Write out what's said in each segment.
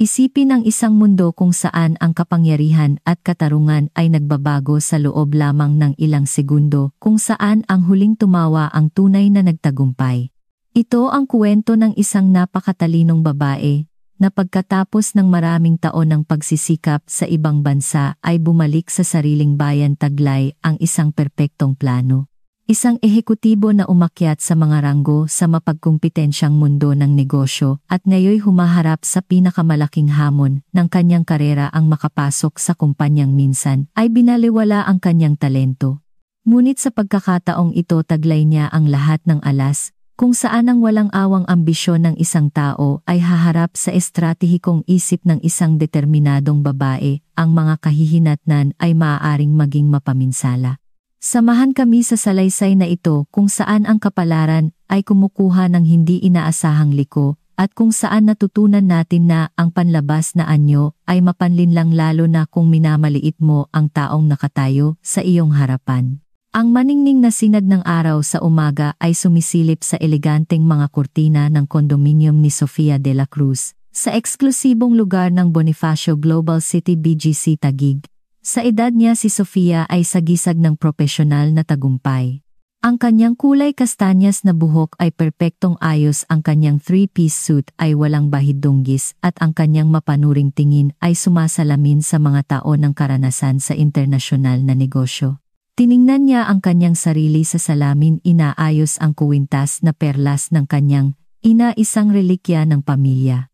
Isipin ang isang mundo kung saan ang kapangyarihan at katarungan ay nagbabago sa loob lamang ng ilang segundo, kung saan ang huling tumawa ang tunay na nagtagumpay. Ito ang kwento ng isang napakatalinong babae, na pagkatapos ng maraming taon ng pagsisikap sa ibang bansa ay bumalik sa sariling bayan taglay ang isang perpektong plano. Isang ehekutibo na umakyat sa mga ranggo sa mapagkumpetensyang mundo ng negosyo at ngayoy humaharap sa pinakamalaking hamon ng kanyang karera ang makapasok sa kumpanyang minsan ay binaliwala ang kanyang talento. Ngunit sa pagkakataong ito taglay niya ang lahat ng alas, kung saan ang walang awang ambisyon ng isang tao ay haharap sa estratehikong isip ng isang determinadong babae, ang mga kahihinatnan ay maaaring maging mapaminsala. Samahan kami sa salaysay na ito kung saan ang kapalaran ay kumukuha ng hindi inaasahang liko at kung saan natutunan natin na ang panlabas na anyo ay mapanlinlang lalo na kung minamaliit mo ang taong nakatayo sa iyong harapan. Ang maningning na sinag ng araw sa umaga ay sumisilip sa eleganteng mga kurtina ng kondominium ni Sofia de la Cruz, sa eksklusibong lugar ng Bonifacio Global City BGC Taguig. Sa edad niya si Sofia ay sagisag ng propesyonal na tagumpay. Ang kanyang kulay kastanyas na buhok ay perpektong ayos, ang kanyang three-piece suit ay walang bahid-dunggis at ang kanyang mapanuring tingin ay sumasalamin sa mga taon ng karanasan sa internasyonal na negosyo. Tiningnan niya ang kanyang sarili sa salamin, inaayos ang kuwintas na perlas ng kanyang ina, isang relikya ng pamilya.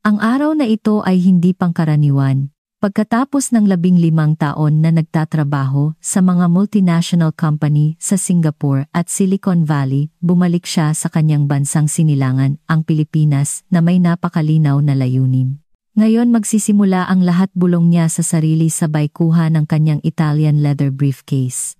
Ang araw na ito ay hindi pangkaraniwan. Pagkatapos ng 15 taon na nagtatrabaho sa mga multinational company sa Singapore at Silicon Valley, bumalik siya sa kanyang bansang sinilangan, ang Pilipinas, na may napakalinaw na layunin. Ngayon magsisimula ang lahat, bulong niya sa sarili sabay kuha ng kanyang Italian leather briefcase.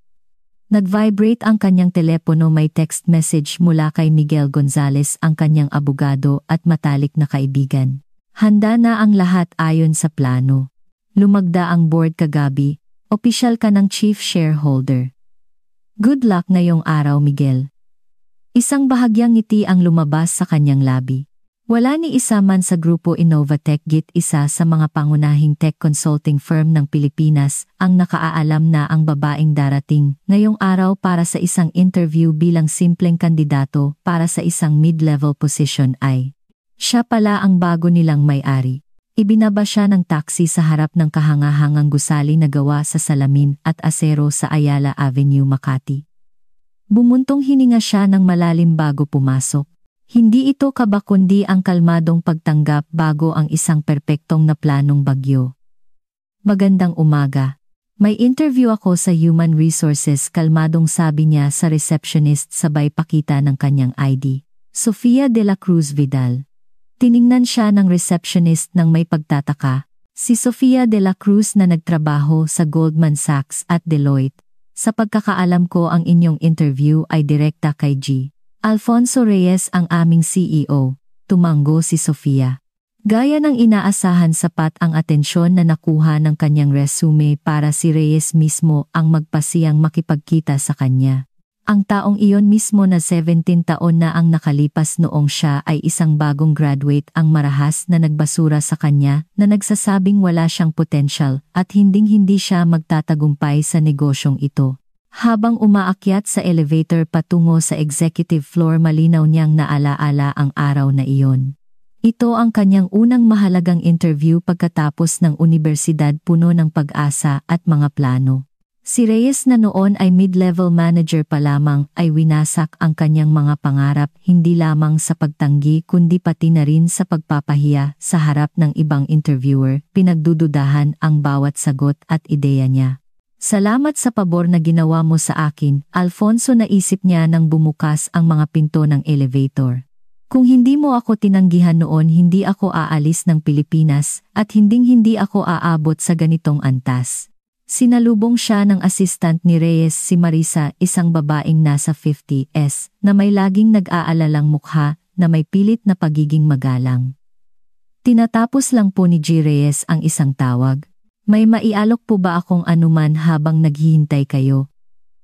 Nag-vibrate ang kanyang telepono, may text message mula kay Miguel Gonzalez, ang kanyang abogado at matalik na kaibigan. Handa na ang lahat ayon sa plano. Lumagda ang board kagabi, opisyal ka ng chief shareholder. Good luck ngayong araw, Miguel. Isang bahagyang ngiti ang lumabas sa kanyang labi. Wala ni isa man sa grupo Innovatech Git, isa sa mga pangunahing tech consulting firm ng Pilipinas, ang nakaalam na ang babaeng darating ngayong araw para sa isang interview bilang simpleng kandidato para sa isang mid-level position ay siya pala ang bago nilang may-ari. Ibinaba siya ng taxi sa harap ng kahangahangang gusali na gawa sa salamin at asero sa Ayala Avenue, Makati. Bumuntong hininga siya ng malalim bago pumasok. Hindi ito kaba kundi ang kalmadong pagtanggap bago ang isang perpektong na planong bagyo. Magandang umaga. May interview ako sa Human Resources, kalmadong sabi niya sa receptionist sabay pakita ng kanyang ID. Sofia de la Cruz Vidal. Tiningnan siya ng receptionist ng may pagtataka. Si Sofia de la Cruz na nagtrabaho sa Goldman Sachs at Deloitte. Sa pagkakaalam ko ang inyong interview ay direkta kay G. Alfonso Reyes, ang aming CEO, tumango si Sofia. Gaya ng inaasahan, sapat ang atensyon na nakuha ng kanyang resume para si Reyes mismo ang magpasiyang makipagkita sa kanya. Ang taong iyon mismo na 17 taon na ang nakalipas noong siya ay isang bagong graduate ang marahas na nagbasura sa kanya, na nagsasabing wala siyang potensyal at hinding-hindi siya magtatagumpay sa negosyong ito. Habang umaakyat sa elevator patungo sa executive floor, malinaw niyang naalaala ang araw na iyon. Ito ang kanyang unang mahalagang interview pagkatapos ng universidad, puno ng pag-asa at mga plano. Si Reyes na noon ay mid-level manager pa lamang ay winasak ang kanyang mga pangarap, hindi lamang sa pagtanggi kundi pati na rin sa pagpapahiya sa harap ng ibang interviewer. Pinagdududahan ang bawat sagot at ideya niya. Salamat sa pabor na ginawa mo sa akin, Alfonso, naisip niya nang bumukas ang mga pinto ng elevator. Kung hindi mo ako tinanggihan noon, hindi ako aalis ng Pilipinas at hinding-hindi ako aabot sa ganitong antas. Sinalubong siya ng assistant ni Reyes, si Marisa, isang babaeng nasa 50s na may laging nag-aalalang mukha na may pilit na pagiging magalang. Tinatapos lang po ni G. Reyes ang isang tawag. May maialok po ba akong anuman habang naghihintay kayo?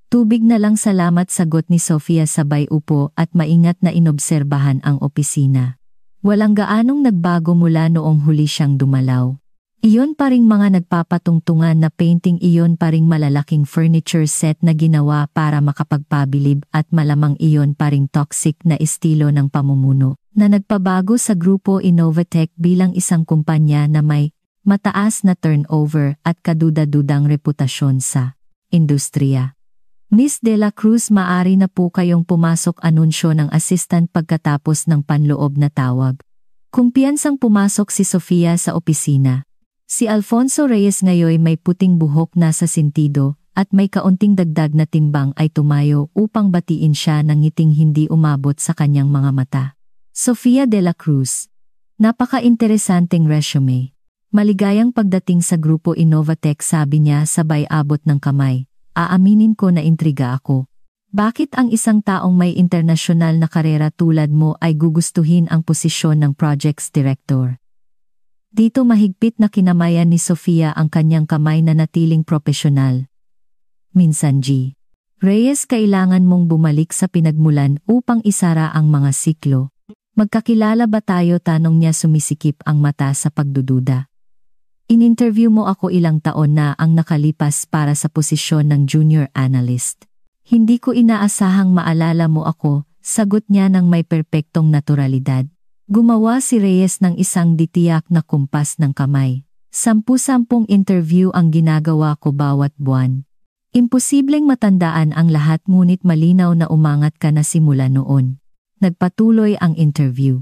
Tubig na lang, salamat, sagot ni Sofia sabay upo at maingat na inobserbahan ang opisina. Walang gaanong nagbago mula noong huli siyang dumalaw. Iyon pa ring mga nagpapatungtungan na painting, iyon pa ring malalaking furniture set na ginawa para makapagpabilib at malamang iyon pa ring toxic na estilo ng pamumuno na nagpabago sa Grupo Innovatec bilang isang kumpanya na may mataas na turnover at kaduda-dudang reputasyon sa industriya. Miss De La Cruz, maari na po kayong pumasok, anunsyo ng assistant pagkatapos ng panloob na tawag. Kumpiyansang pumasok si Sofia sa opisina. Si Alfonso Reyes ngayon may puting buhok na sa sintido at may kaunting dagdag na timbang ay tumayo upang batiin siya ng ngiting hindi umabot sa kanyang mga mata. Sofia De La Cruz. Napaka-interesanteng resume. Maligayang pagdating sa Grupo Innovatec, sabi niya sabay abot ng kamay. Aaminin ko na intriga ako. Bakit ang isang taong may internasyonal na karera tulad mo ay gugustuhin ang posisyon ng Projects Director? Dito mahigpit na kinamayan ni Sofia ang kanyang kamay na natiling propesyonal. Minsan G. Reyes, kailangan mong bumalik sa pinagmulan upang isara ang mga siklo. Magkakilala ba tayo? Tanong niya, sumisikip ang mata sa pagdududa. In-interview mo ako ilang taon na ang nakalipas para sa posisyon ng junior analyst. Hindi ko inaasahang maalala mo ako, sagot niya ng may perpektong naturalidad. Gumawa si Reyes ng isang ditiyak na kumpas ng kamay. 10-10 interview ang ginagawa ko bawat buwan. Imposibleng matandaan ang lahat, ngunit malinaw na umangat ka na simula noon. Nagpatuloy ang interview.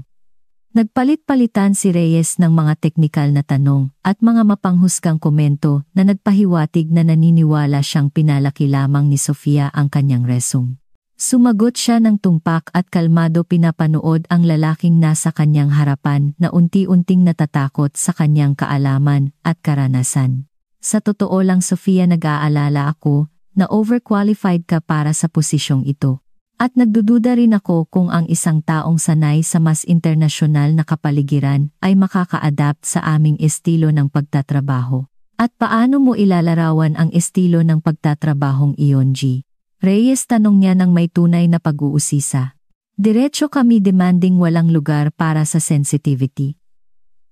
Nagpalit-palitan si Reyes ng mga teknikal na tanong at mga mapanghusgang komento na nagpahiwatig na naniniwala siyang pinalaki lamang ni Sofia ang kanyang resume. Sumagot siya ng tumpak at kalmado, pinapanood ang lalaking nasa kanyang harapan na unti-unting natatakot sa kanyang kaalaman at karanasan. Sa totoo lang, Sofia, nag-aalala ako na overqualified ka para sa posisyong ito. At nagdududa rin ako kung ang isang taong sanay sa mas internasyonal na kapaligiran ay makaka-adapt sa aming estilo ng pagtatrabaho. At paano mo ilalarawan ang estilo ng pagtatrabahong iyon, G? Reyes, tanong niya ng may tunay na pag-uusisa. Diretso kami, demanding, walang lugar para sa sensitivity.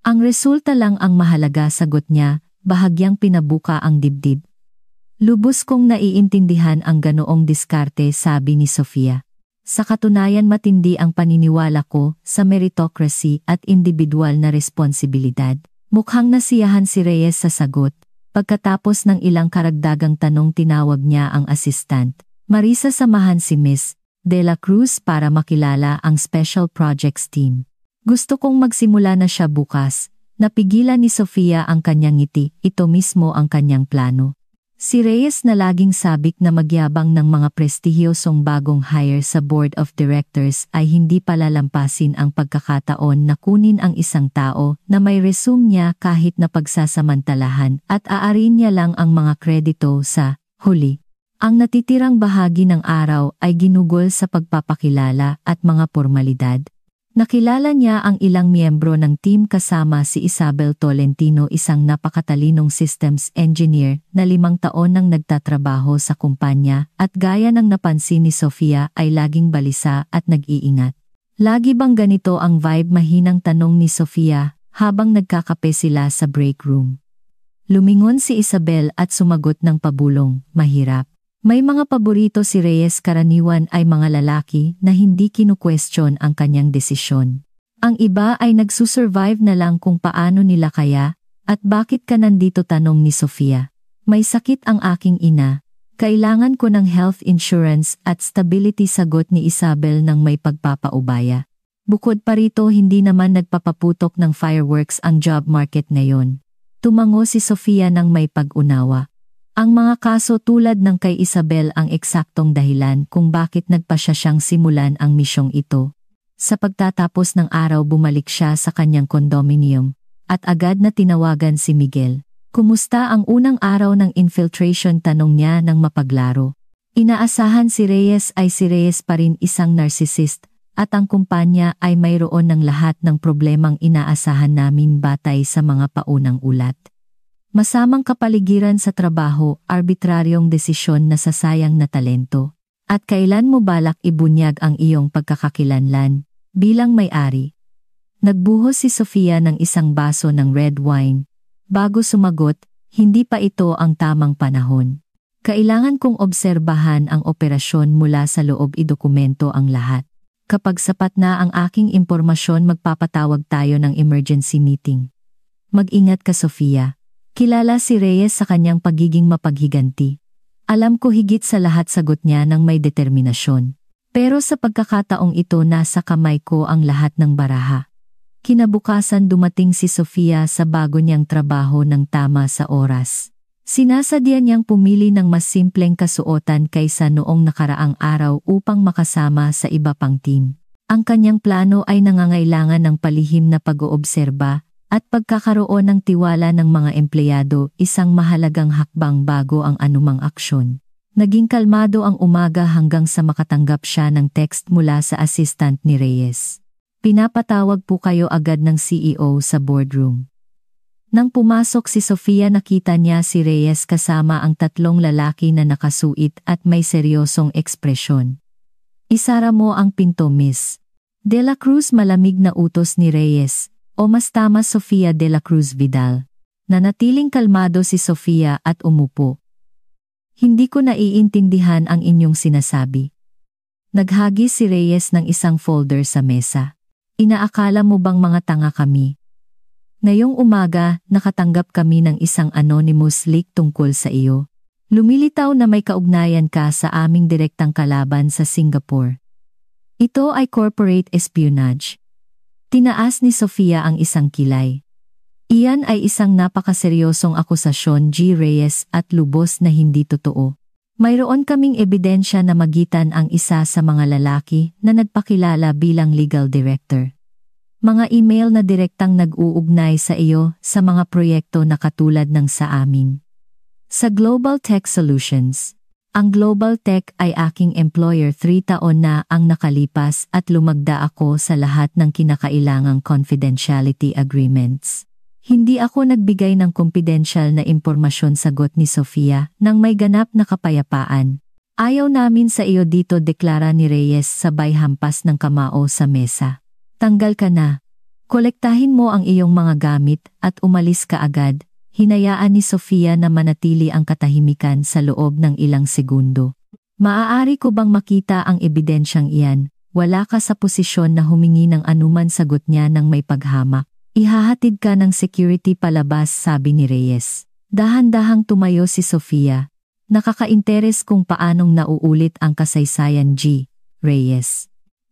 Ang resulta lang ang mahalaga, sagot niya, bahagyang pinabuka ang dibdib. Lubos kong naiintindihan ang ganoong diskarte, sabi ni Sofia. Sa katunayan, matindi ang paniniwala ko sa meritocracy at individual na responsibilidad. Mukhang nasiyahan si Reyes sa sagot. Pagkatapos ng ilang karagdagang tanong, tinawag niya ang assistant. Marisa, samahan si Miss De La Cruz para makilala ang Special Projects Team. Gusto kong magsimula na siya bukas. Napigilan ni Sofia ang kanyang ngiti, ito mismo ang kanyang plano. Si Reyes, na laging sabik na magyabang ng mga prestihiyosong bagong hire sa Board of Directors, ay hindi palalampasin ang pagkakataon na kunin ang isang tao na may resume niya kahit na pagsasamantalahan at aarin niya lang ang mga kredito sa huli. Ang natitirang bahagi ng araw ay ginugol sa pagpapakilala at mga formalidad. Nakilala niya ang ilang miyembro ng team kasama si Isabel Tolentino, isang napakatalinong systems engineer na 5 taon nang nagtatrabaho sa kumpanya at gaya ng napansin ni Sofia ay laging balisa at nag-iingat. Lagi bang ganito ang vibe? Mahinang tanong ni Sofia habang nagkakape sila sa break room. Lumingon si Isabel at sumagot ng pabulong, mahirap. May mga paborito si Reyes, karaniwan ay mga lalaki na hindi kinu-question ang kanyang desisyon. Ang iba ay nagsusurvive na lang kung paano nila kaya, at bakit ka nandito? Tanong ni Sofia. May sakit ang aking ina. Kailangan ko ng health insurance at stability, sagot ni Isabel ng may pagpapaubaya. Bukod pa rito, hindi naman nagpapaputok ng fireworks ang job market ngayon. Tumango si Sofia ng may pag-unawa. Ang mga kaso tulad ng kay Isabel ang eksaktong dahilan kung bakit nagpa siyang simulan ang misyong ito. Sa pagtatapos ng araw, bumalik siya sa kanyang condominium at agad na tinawagan si Miguel. Kumusta ang unang araw ng infiltration? Tanong niya ng mapaglaro. Inaasahan si Reyes pa rin isang narcissist at ang kumpanya ay mayroon ng lahat ng problemang inaasahan namin batay sa mga paunang ulat. Masamang kapaligiran sa trabaho, arbitraryong desisyon na sasayang na talento. At kailan mo balak ibunyag ang iyong pagkakakilanlan bilang may-ari? Nagbuhos si Sofia ng isang baso ng red wine. Bago sumagot, hindi pa ito ang tamang panahon. Kailangan kong obserbahan ang operasyon mula sa loob, idokumento ang lahat. Kapag sapat na ang aking impormasyon, magpapatawag tayo ng emergency meeting. Mag-ingat ka, Sofia. Kilala si Reyes sa kanyang pagiging mapaghiganti. Alam ko higit sa lahat, sagot niya ng may determinasyon. Pero sa pagkakataong ito, nasa kamay ko ang lahat ng baraha. Kinabukasan dumating si Sofia sa bago niyang trabaho ng tama sa oras. Sinasadya niyang pumili ng mas simpleng kasuotan kaysa noong nakaraang araw upang makasama sa iba pang team. Ang kanyang plano ay nangangailangan ng palihim na pag-oobserba at pagkakaroon ng tiwala ng mga empleyado, isang mahalagang hakbang bago ang anumang aksyon. Naging kalmado ang umaga hanggang sa makatanggap siya ng text mula sa assistant ni Reyes. Pinapatawag po kayo agad ng CEO sa boardroom. Nang pumasok si Sofia, nakita niya si Reyes kasama ang tatlong lalaki na nakasuit at may seryosong ekspresyon. Isara mo ang pinto, Miss De La Cruz, malamig na utos ni Reyes, o mas tama Sofia De La Cruz Vidal. Nanatiling kalmado si Sofia at umupo. Hindi ko naiintindihan ang inyong sinasabi. Naghagis si Reyes ng isang folder sa mesa. Inaakala mo bang mga tanga kami? Ngayong umaga, nakatanggap kami ng isang anonymous leak tungkol sa iyo. Lumilitaw na may kaugnayan ka sa aming direktang kalaban sa Singapore. Ito ay corporate espionage. Tinaas ni Sofia ang isang kilay. Iyan ay isang napakaseryosong akusasyon, G. Reyes, at lubos na hindi totoo. Mayroon kaming ebidensya na magitan ang isa sa mga lalaki na nagpakilala bilang legal director. Mga email na direktang nag-uugnay sa iyo sa mga proyekto na katulad ng sa amin. Sa Global Tech Solutions, ang Global Tech ay aking employer, 3 taon na ang nakalipas at lumagda ako sa lahat ng kinakailangang confidentiality agreements. Hindi ako nagbigay ng confidential na impormasyon, sagot ni Sofia nang may ganap na kapayapaan. Ayaw namin sa iyo dito, deklara ni Reyes sabay hampas ng kamao sa mesa. Tanggal ka na. Kolektahin mo ang iyong mga gamit at umalis ka agad. Hinayaan ni Sofia na manatili ang katahimikan sa loob ng ilang segundo. Maaari ko bang makita ang ebidensyang iyan? Wala ka sa posisyon na humingi ng anuman, sagot niya ng may paghamak. Ihahatid ka ng security palabas, sabi ni Reyes. Dahan-dahang tumayo si Sofia. Nakaka-interes kung paanong nauulit ang kasaysayan, G. Reyes.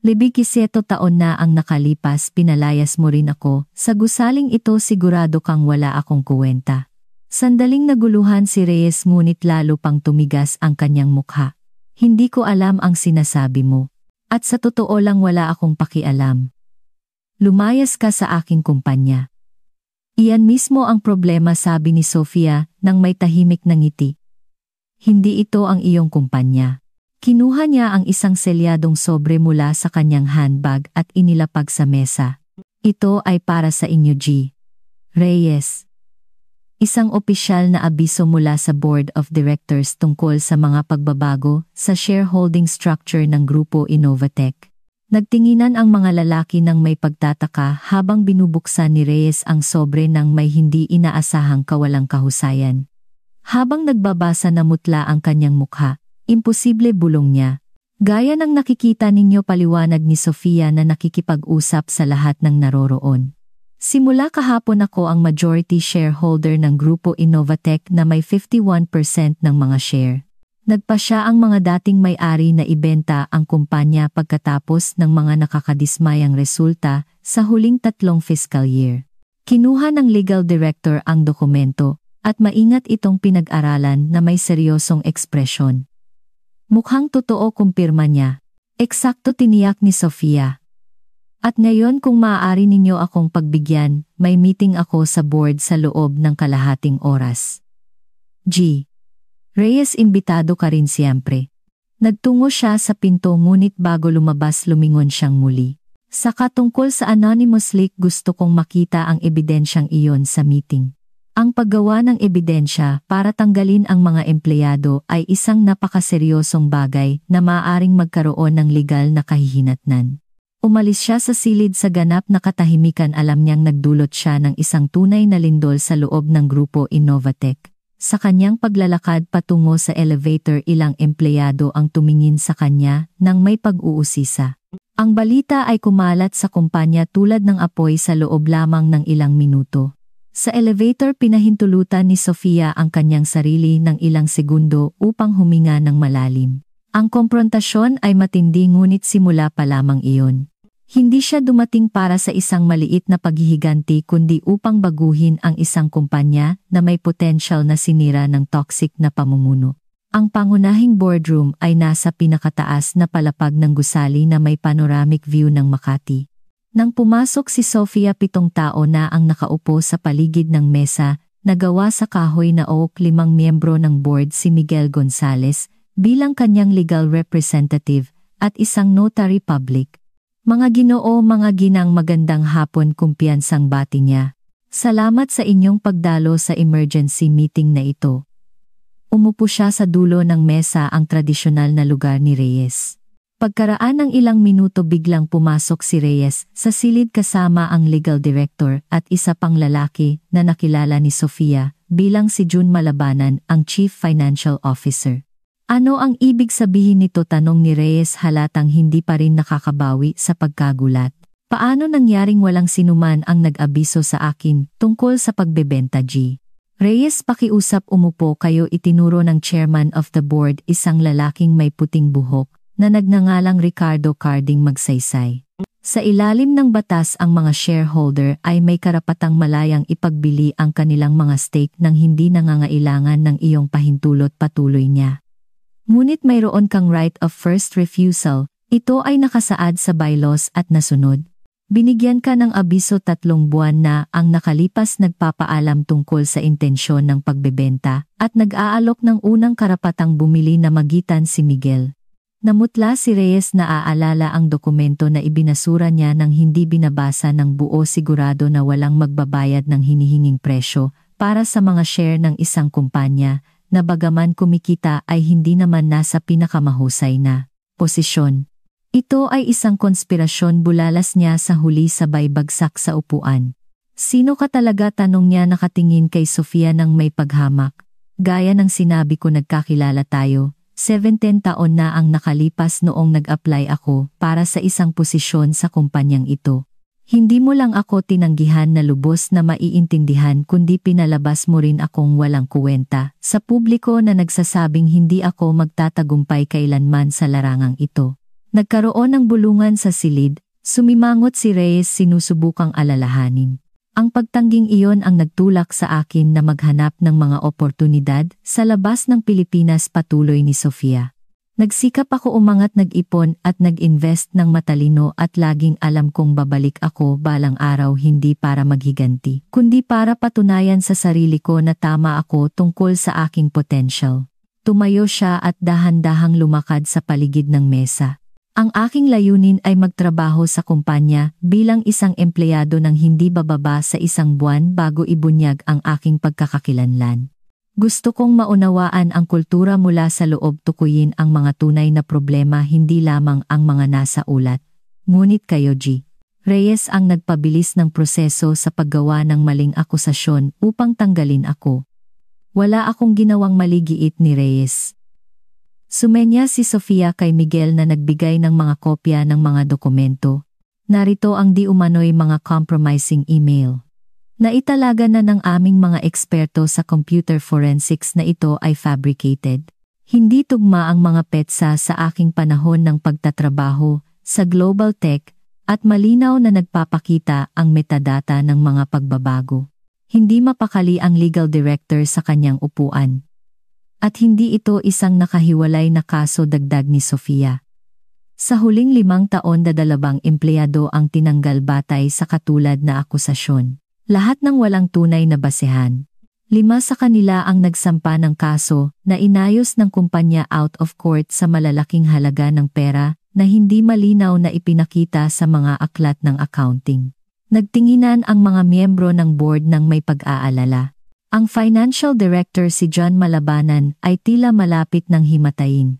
17 taon na ang nakalipas, pinalayas mo rin ako. Sa gusaling ito sigurado kang wala akong kuwenta. Sandaling naguluhan si Reyes, ngunit lalo pang tumigas ang kanyang mukha. Hindi ko alam ang sinasabi mo. At sa totoo lang wala akong pakialam. Lumayas ka sa aking kumpanya. Iyan mismo ang problema, sabi ni Sofia nang may tahimik na ngiti. Hindi ito ang iyong kumpanya. Kinuha niya ang isang selyadong sobre mula sa kanyang handbag at inilapag sa mesa. Ito ay para sa inyo, G. Reyes. Isang opisyal na abiso mula sa Board of Directors tungkol sa mga pagbabago sa shareholding structure ng Grupo Innovatech. Nagtinginan ang mga lalaki ng may pagtataka habang binubuksan ni Reyes ang sobre ng may hindi inaasahang kawalang kahusayan. Habang nagbabasa, namutla ang kanyang mukha. Imposible, bulong niya. Gaya ng nakikita ninyo, paliwanag ni Sofia na nakikipag-usap sa lahat ng naroroon. Simula kahapon ako ang majority shareholder ng Grupo Innovatech na may 51% ng mga share. Nagpasya ang mga dating may-ari na ibenta ang kumpanya pagkatapos ng mga nakakadismayang resulta sa huling 3 fiscal year. Kinuha ng legal director ang dokumento at maingat itong pinag-aralan na may seryosong ekspresyon. Mukhang totoo, kumpirma niya. Eksakto, tiniyak ni Sofia. At ngayon, kung maaari ninyo akong pagbigyan, may meeting ako sa board sa loob ng kalahating oras. G. Reyes, imbitado ka rin siyempre. Nagtungo siya sa pinto, ngunit bago lumabas lumingon siyang muli. Saka tungkol sa anonymous leak, gusto kong makita ang ebidensyang iyon sa meeting. Ang paggawa ng ebidensya para tanggalin ang mga empleyado ay isang napakaseryosong bagay na maaaring magkaroon ng legal na kahihinatnan. Umalis siya sa silid sa ganap na katahimikan, alam niyang nagdulot siya ng isang tunay na lindol sa loob ng grupo Innovatech. Sa kanyang paglalakad patungo sa elevator, ilang empleyado ang tumingin sa kanya nang may pag-uusisa. Ang balita ay kumalat sa kumpanya tulad ng apoy sa loob lamang ng ilang minuto. Sa elevator, pinahintulutan ni Sofia ang kanyang sarili ng ilang segundo upang huminga ng malalim. Ang komprontasyon ay matindi, ngunit simula pa lamang iyon. Hindi siya dumating para sa isang maliit na paghihiganti, kundi upang baguhin ang isang kumpanya na may potensyal na sinira ng toxic na pamumuno. Ang pangunahing boardroom ay nasa pinakataas na palapag ng gusali na may panoramic view ng Makati. Nang pumasok si Sofia, 7 tao na ang nakaupo sa paligid ng mesa na gawa sa kahoy na oak. 5 miyembro ng board, si Miguel Gonzales bilang kanyang legal representative at isang notary public. Mga ginoo, mga ginang, magandang hapon, kumpiyansang bati niya. Salamat sa inyong pagdalo sa emergency meeting na ito. Umupo siya sa dulo ng mesa, ang tradisyonal na lugar ni Reyes. Pagkaraan ng ilang minuto, biglang pumasok si Reyes sa silid kasama ang legal director at isa pang lalaki na nakilala ni Sofia bilang si June Malabanan, ang Chief Financial Officer. Ano ang ibig sabihin nito? Tanong ni Reyes, halatang hindi pa rin nakakabawi sa pagkagulat. Paano nangyaring walang sinuman ang nag-abiso sa akin tungkol sa pagbebenta, G? Reyes, pakiusap, umupo kayo. Itinuro ng chairman of the board, isang lalaking may puting buhok na nagngangalang Ricardo Carding Magsaysay. Sa ilalim ng batas, ang mga shareholder ay may karapatang malayang ipagbili ang kanilang mga stake nang hindi nangangailangan ng iyong pahintulot, patuloy niya. Ngunit mayroon kang right of first refusal. Ito ay nakasaad sa bylaws at nasunod. Binigyan ka ng abiso 3 buwan na ang nakalipas, nagpapaalam tungkol sa intensyon ng pagbebenta at nag-aalok ng unang karapatang bumili na magitan si Miguel. Namutla si Reyes, naaalala ang dokumento na ibinasura niya nang hindi binabasa ng buo, sigurado na walang magbabayad ng hinihinging presyo para sa mga share ng isang kumpanya na bagaman kumikita ay hindi naman nasa pinakamahusay na posisyon. Ito ay isang konspirasyon, bulalas niya sa huli sabay bagsak sa upuan. Sino ka talaga? Tanong niya, nakatingin kay Sofia ng may paghamak. Gaya ng sinabi ko, nagkakilala tayo. 17 taon na ang nakalipas noong nag-apply ako para sa isang posisyon sa kumpanyang ito. Hindi mo lang ako tinanggihan na lubos na maiintindihan, kundi pinalabas mo rin akong walang kuwenta sa publiko na nagsasabing hindi ako magtatagumpay kailanman sa larangang ito. Nagkaroon ng bulungan sa silid, sumimangot si Reyes, sinusubukang alalahanin. Ang pagtangging iyon ang nagtulak sa akin na maghanap ng mga oportunidad sa labas ng Pilipinas, patuloy ni Sofia. Nagsikap ako umangat, nag-ipon at nag-invest ng matalino at laging alam kong babalik ako balang araw, hindi para maghiganti, kundi para patunayan sa sarili ko na tama ako tungkol sa aking potential. Tumayo siya at dahan-dahang lumakad sa paligid ng mesa. Ang aking layunin ay magtrabaho sa kumpanya bilang isang empleyado ng hindi bababa sa 1 buwan bago ibunyag ang aking pagkakakilanlan. Gusto kong maunawaan ang kultura mula sa loob, tukuyin ang mga tunay na problema, hindi lamang ang mga nasa ulat. Ngunit kayo, G. Reyes, ang nagpabilis ng proseso sa paggawa ng maling akusasyon upang tanggalin ako. Wala akong ginawang mali, giit ni Reyes. Sumenya si Sofia kay Miguel na nagbigay ng mga kopya ng mga dokumento. Narito ang di umano'y mga compromising email. Naitalaga na ng aming mga eksperto sa computer forensics na ito ay fabricated. Hindi tugma ang mga petsa sa aking panahon ng pagtatrabaho sa Global Tech at malinaw na nagpapakita ang metadata ng mga pagbabago. Hindi mapakali ang legal director sa kanyang upuan. At hindi ito isang nakahiwalay na kaso, dagdag ni Sofia. Sa huling 5 taon, 2 empleyado ang tinanggal batay sa katulad na akusasyon. Lahat ng walang tunay na basehan. 5 sa kanila ang nagsampa ng kaso na inayos ng kumpanya out of court sa malalaking halaga ng pera na hindi malinaw na ipinakita sa mga aklat ng accounting. Nagtinginan ang mga miyembro ng board ng may pag-aalala. Ang financial director, si John Malabanan, ay tila malapit ng himatayin.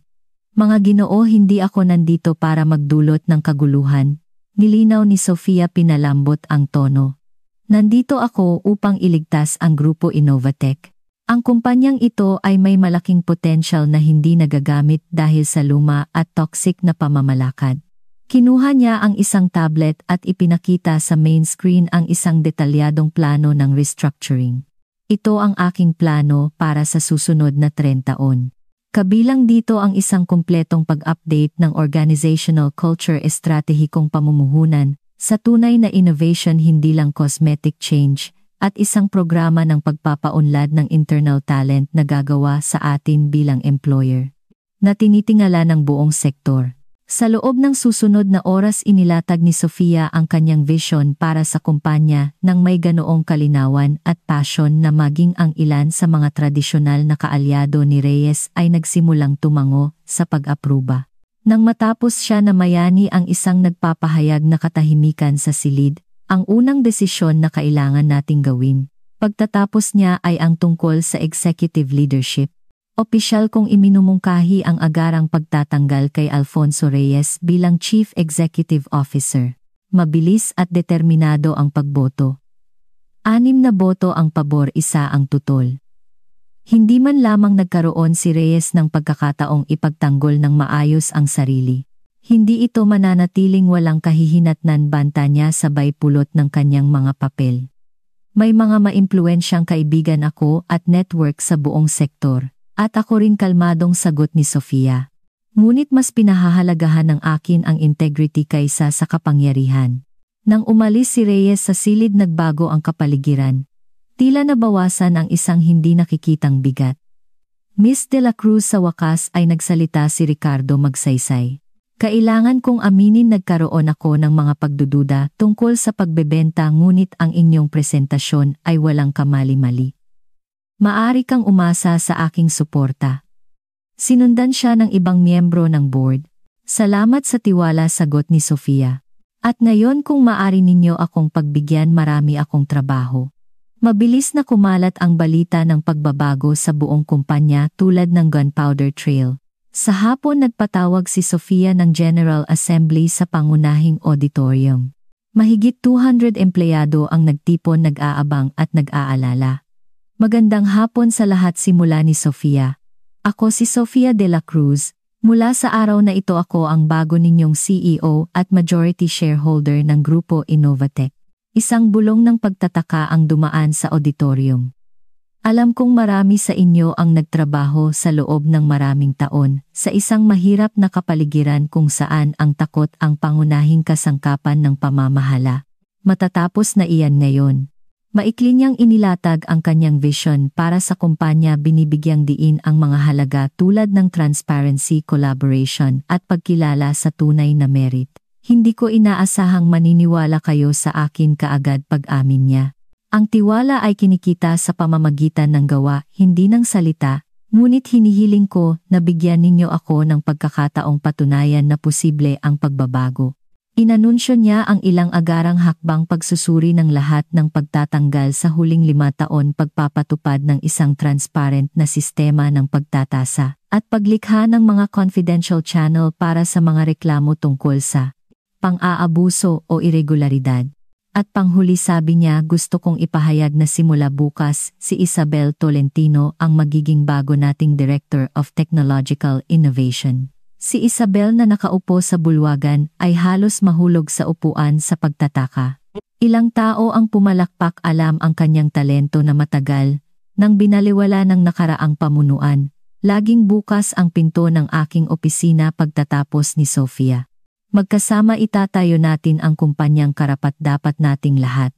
Mga ginoo, hindi ako nandito para magdulot ng kaguluhan. Nilinaw ni Sofia, pinalambot ang tono. Nandito ako upang iligtas ang Grupo Innovatech. Ang kumpanyang ito ay may malaking potensyal na hindi nagagamit dahil sa luma at toxic na pamamalakad. Kinuha niya ang isang tablet at ipinakita sa main screen ang isang detalyadong plano ng restructuring. Ito ang aking plano para sa susunod na 30 taon. Kabilang dito ang isang kumpletong pag-update ng organizational culture, estratehikong pamumuhunan, sa tunay na innovation, hindi lang cosmetic change, at isang programa ng pagpapaunlad ng internal talent na gagawa sa atin bilang employer na tinitingala ng buong sektor. Sa loob ng susunod na oras inilatag ni Sofia ang kanyang vision para sa kumpanya nang may ganoong kalinawan at passion na maging ang ilan sa mga tradisyonal na kaalyado ni Reyes ay nagsimulang tumango sa pag-apruba. Nang matapos siya na mayani ang isang nagpapahayag na katahimikan sa silid, ang unang desisyon na kailangan nating gawin pagtatapos niya ay ang tungkol sa executive leadership. Opisyal kong iminumungkahi ang agarang pagtatanggal kay Alfonso Reyes bilang Chief Executive Officer. Mabilis at determinado ang pagboto. 6 na boto ang pabor, 1 ang tutol. Hindi man lamang nagkaroon si Reyes ng pagkakataong ipagtanggol ng maayos ang sarili. Hindi ito mananatiling walang kahihinatnan, banta niya sabay pulot ng kanyang mga papel. May mga maimpluwensyang kaibigan ako at network sa buong sektor, at ako rin, kalmadong sagot ni Sofia. Ngunit mas pinahahalagahan ng akin ang integrity kaysa sa kapangyarihan. Nang umalis si Reyes sa silid, nagbago ang kapaligiran. Tila nabawasan ang isang hindi nakikitang bigat. Miss De La Cruz, sa wakas ay nagsalita si Ricardo Magsaysay. Kailangan kong aminin, nagkaroon ako ng mga pagdududa tungkol sa pagbebenta, ngunit ang inyong presentasyon ay walang kamali-mali. Maari kang umasa sa aking suporta. Sinundan siya ng ibang miyembro ng board. Salamat sa tiwala, sagot ni Sofia. At ngayon kung maari ninyo akong pagbigyan, marami akong trabaho. Mabilis na kumalat ang balita ng pagbabago sa buong kumpanya tulad ng Gunpowder Trail. Sa hapon nagpatawag si Sofia ng General Assembly sa pangunahing auditorium. Mahigit 200 empleyado ang nagtipon, nag-aabang at nag-aalala. Magandang hapon sa lahat, simula ni Sofia. Ako si Sofia De La Cruz. Mula sa araw na ito ako ang bago ninyong CEO at majority shareholder ng Grupo Innovatech. Isang bulong ng pagtataka ang dumaan sa auditorium. Alam kong marami sa inyo ang nagtrabaho sa loob ng maraming taon sa isang mahirap na kapaligiran kung saan ang takot ang pangunahing kasangkapan ng pamamahala. Matatapos na iyan ngayon. Maikli niyang inilatag ang kanyang vision para sa kumpanya, binibigyang diin ang mga halaga tulad ng transparency, collaboration at pagkilala sa tunay na merit. Hindi ko inaasahang maniniwala kayo sa akin kaagad, pag-amin niya. Ang tiwala ay kinikita sa pamamagitan ng gawa, hindi ng salita, ngunit hinihiling ko na bigyan ninyo ako ng pagkakataong patunayan na posible ang pagbabago. Inanunsyo niya ang ilang agarang hakbang, pagsusuri ng lahat ng pagtatanggal sa huling 5 taon, pagpapatupad ng isang transparent na sistema ng pagtatasa, at paglikha ng mga confidential channel para sa mga reklamo tungkol sa pang-aabuso o irregularidad. At panghuli, sabi niya, gusto kong ipahayag na simula bukas, si Isabel Tolentino ang magiging bago nating Director of Technological Innovation. Si Isabel, na nakaupo sa bulwagan, ay halos mahulog sa upuan sa pagtataka. Ilang tao ang pumalakpak, alam ang kanyang talento na matagal nang binaliwala ng nakaraang pamunuan. Laging bukas ang pinto ng aking opisina, pagtatapos ni Sofia. Magkasama itatayo natin ang kumpanyang karapat-dapat nating lahat.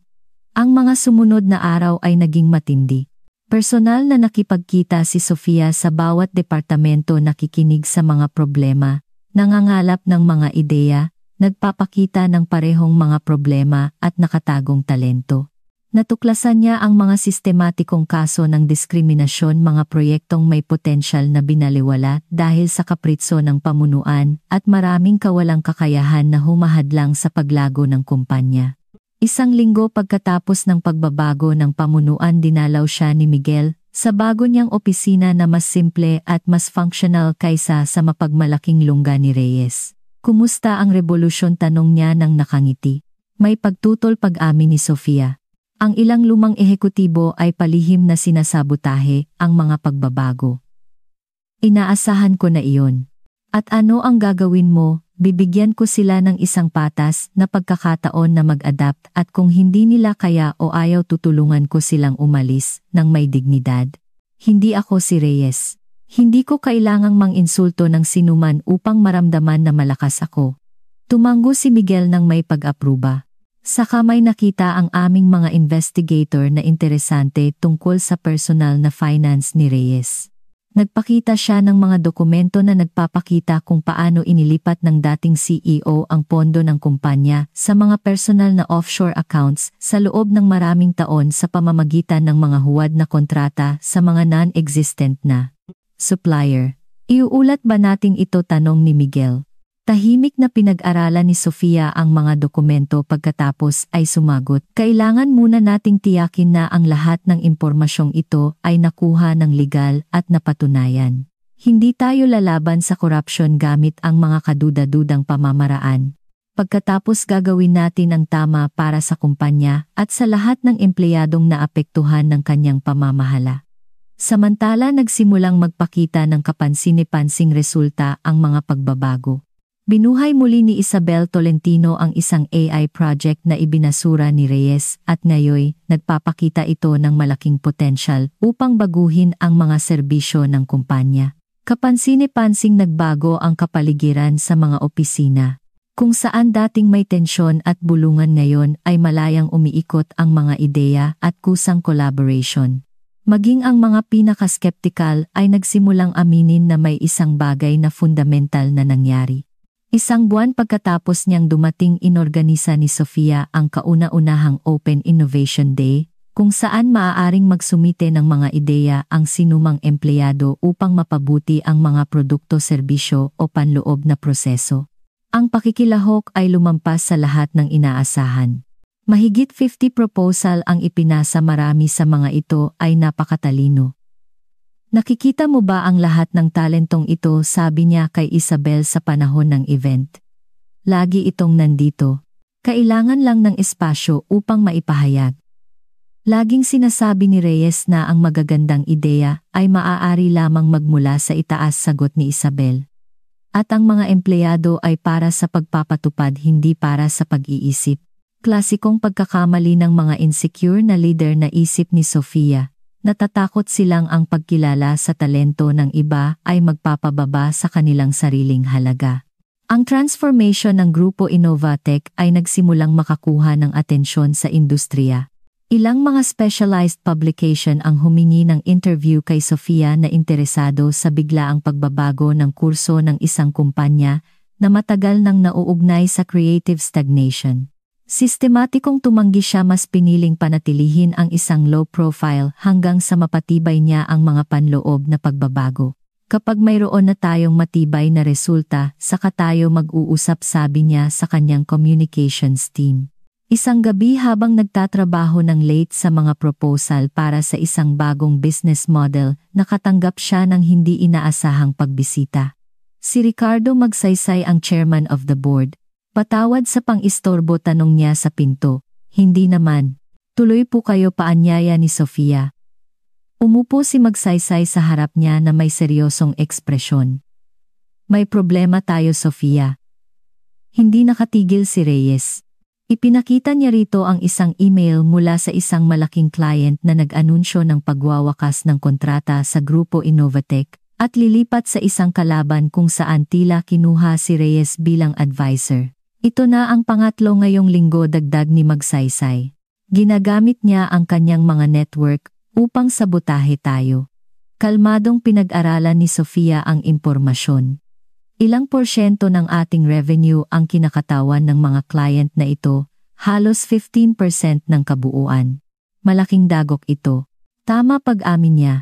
Ang mga sumunod na araw ay naging matindi. Personal na nakipagkita si Sofia sa bawat departamento, nakikinig sa mga problema, nangangalap ng mga ideya, nagpapakita ng parehong mga problema at nakatagong talento. Natuklasan niya ang mga sistematikong kaso ng diskriminasyon, mga proyektong may potensyal na binaliwala dahil sa kapritso ng pamunuan, at maraming kawalang kakayahan na humahadlang sa paglago ng kumpanya. Isang linggo pagkatapos ng pagbabago ng pamunuan, dinalaw siya ni Miguel sa bago niyang opisina na mas simple at mas functional kaysa sa mapagmalaking lungga ni Reyes. Kumusta ang revolusyon, tanong niya nang nakangiti. May pagtutol pag-amin ni Sofia. Ang ilang lumang ehekutibo ay palihim na sinasabotahe ang mga pagbabago. Inaasahan ko na iyon. At ano ang gagawin mo? Bibigyan ko sila ng isang patas na pagkakataon na mag-adapt at kung hindi nila kaya o ayaw tutulungan ko silang umalis ng may dignidad. Hindi ako si Reyes. Hindi ko kailangang mang-insulto ng sinuman upang maramdaman na malakas ako. Tumango si Miguel ng may pag-apruba. Saka may nakita ang aming mga investigator na interesante tungkol sa personal na finance ni Reyes. Nagpakita siya ng mga dokumento na nagpapakita kung paano inilipat ng dating CEO ang pondo ng kumpanya sa mga personal na offshore accounts sa loob ng maraming taon sa pamamagitan ng mga huwad na kontrata sa mga non-existent na supplier. Iuulat ba nating ito, tanong ni Miguel? Tahimik na pinag-aralan ni Sofia ang mga dokumento pagkatapos ay sumagot. Kailangan muna nating tiyakin na ang lahat ng impormasyong ito ay nakuha ng legal at napatunayan. Hindi tayo lalaban sa korupsyon gamit ang mga kaduda-dudang pamamaraan. Pagkatapos gagawin natin ang tama para sa kumpanya at sa lahat ng empleyadong naapektuhan ng kanyang pamamahala. Samantala nagsimulang magpakita ng kapansin-pansing resulta ang mga pagbabago. Binuhay muli ni Isabel Tolentino ang isang AI project na ibinasura ni Reyes at ngayon nagpapakita ito ng malaking potensyal upang baguhin ang mga serbisyo ng kumpanya. Kapansin-pansing nagbago ang kapaligiran sa mga opisina. Kung saan dating may tensyon at bulungan ngayon ay malayang umiikot ang mga ideya at kusang collaboration. Maging ang mga pinakaskeptikal ay nagsimulang aminin na may isang bagay na fundamental na nangyari. Isang buwan pagkatapos niyang dumating, inorganisa ni Sofia ang kauna-unahang Open Innovation Day, kung saan maaaring magsumite ng mga ideya ang sinumang empleyado upang mapabuti ang mga produkto, serbisyo o panloob na proseso. Ang pakikilahok ay lumampas sa lahat ng inaasahan. Mahigit 50 proposal ang ipinasa, marami sa mga ito ay napakatalino. Nakikita mo ba ang lahat ng talentong ito, sabi niya kay Isabel sa panahon ng event. Lagi itong nandito. Kailangan lang ng espasyo upang maipahayag. Laging sinasabi ni Reyes na ang magagandang ideya ay maaari lamang magmula sa itaas, sagot ni Isabel. At ang mga empleyado ay para sa pagpapatupad, hindi para sa pag-iisip. Klasikong pagkakamali ng mga insecure na leader na isip ni Sofia. Natatakot silang ang pagkilala sa talento ng iba ay magpapababa sa kanilang sariling halaga. Ang transformation ng Grupo Innovatec ay nagsimulang makakuha ng atensyon sa industriya. Ilang mga specialized publication ang humingi ng interview kay Sofia na interesado sa biglaang pagbabago ng kurso ng isang kumpanya na matagal nang nauugnay sa creative stagnation. Sistematikong tumanggi siya, mas piniling panatilihin ang isang low profile hanggang sa mapatibay niya ang mga panloob na pagbabago. Kapag mayroon na tayong matibay na resulta, saka tayo mag-uusap, sabi niya sa kanyang communications team. Isang gabi habang nagtatrabaho ng late sa mga proposal para sa isang bagong business model, nakatanggap siya ng hindi inaasahang pagbisita. Si Ricardo Magsaysay, ang chairman of the board. Patawad sa pang-istorbo, tanong niya sa pinto. Hindi naman. Tuloy po kayo, paanyaya ni Sofia. Umupo si Magsaysay sa harap niya na may seryosong ekspresyon. May problema tayo, Sofia. Hindi nakatigil si Reyes. Ipinakita niya rito ang isang email mula sa isang malaking client na nag-anunsyo ng pagwawakas ng kontrata sa Grupo Innovatec at lilipat sa isang kalaban kung saan tila kinuha si Reyes bilang advisor. Ito na ang pangatlo ngayong linggo, dagdag ni Magsaysay. Ginagamit niya ang kanyang mga network upang sabotahe tayo. Kalmadong pinag-aralan ni Sofia ang impormasyon. Ilang porsyento ng ating revenue ang kinakatawan ng mga client na ito, halos 15% ng kabuuan. Malaking dagok ito. Tama pag-amin niya.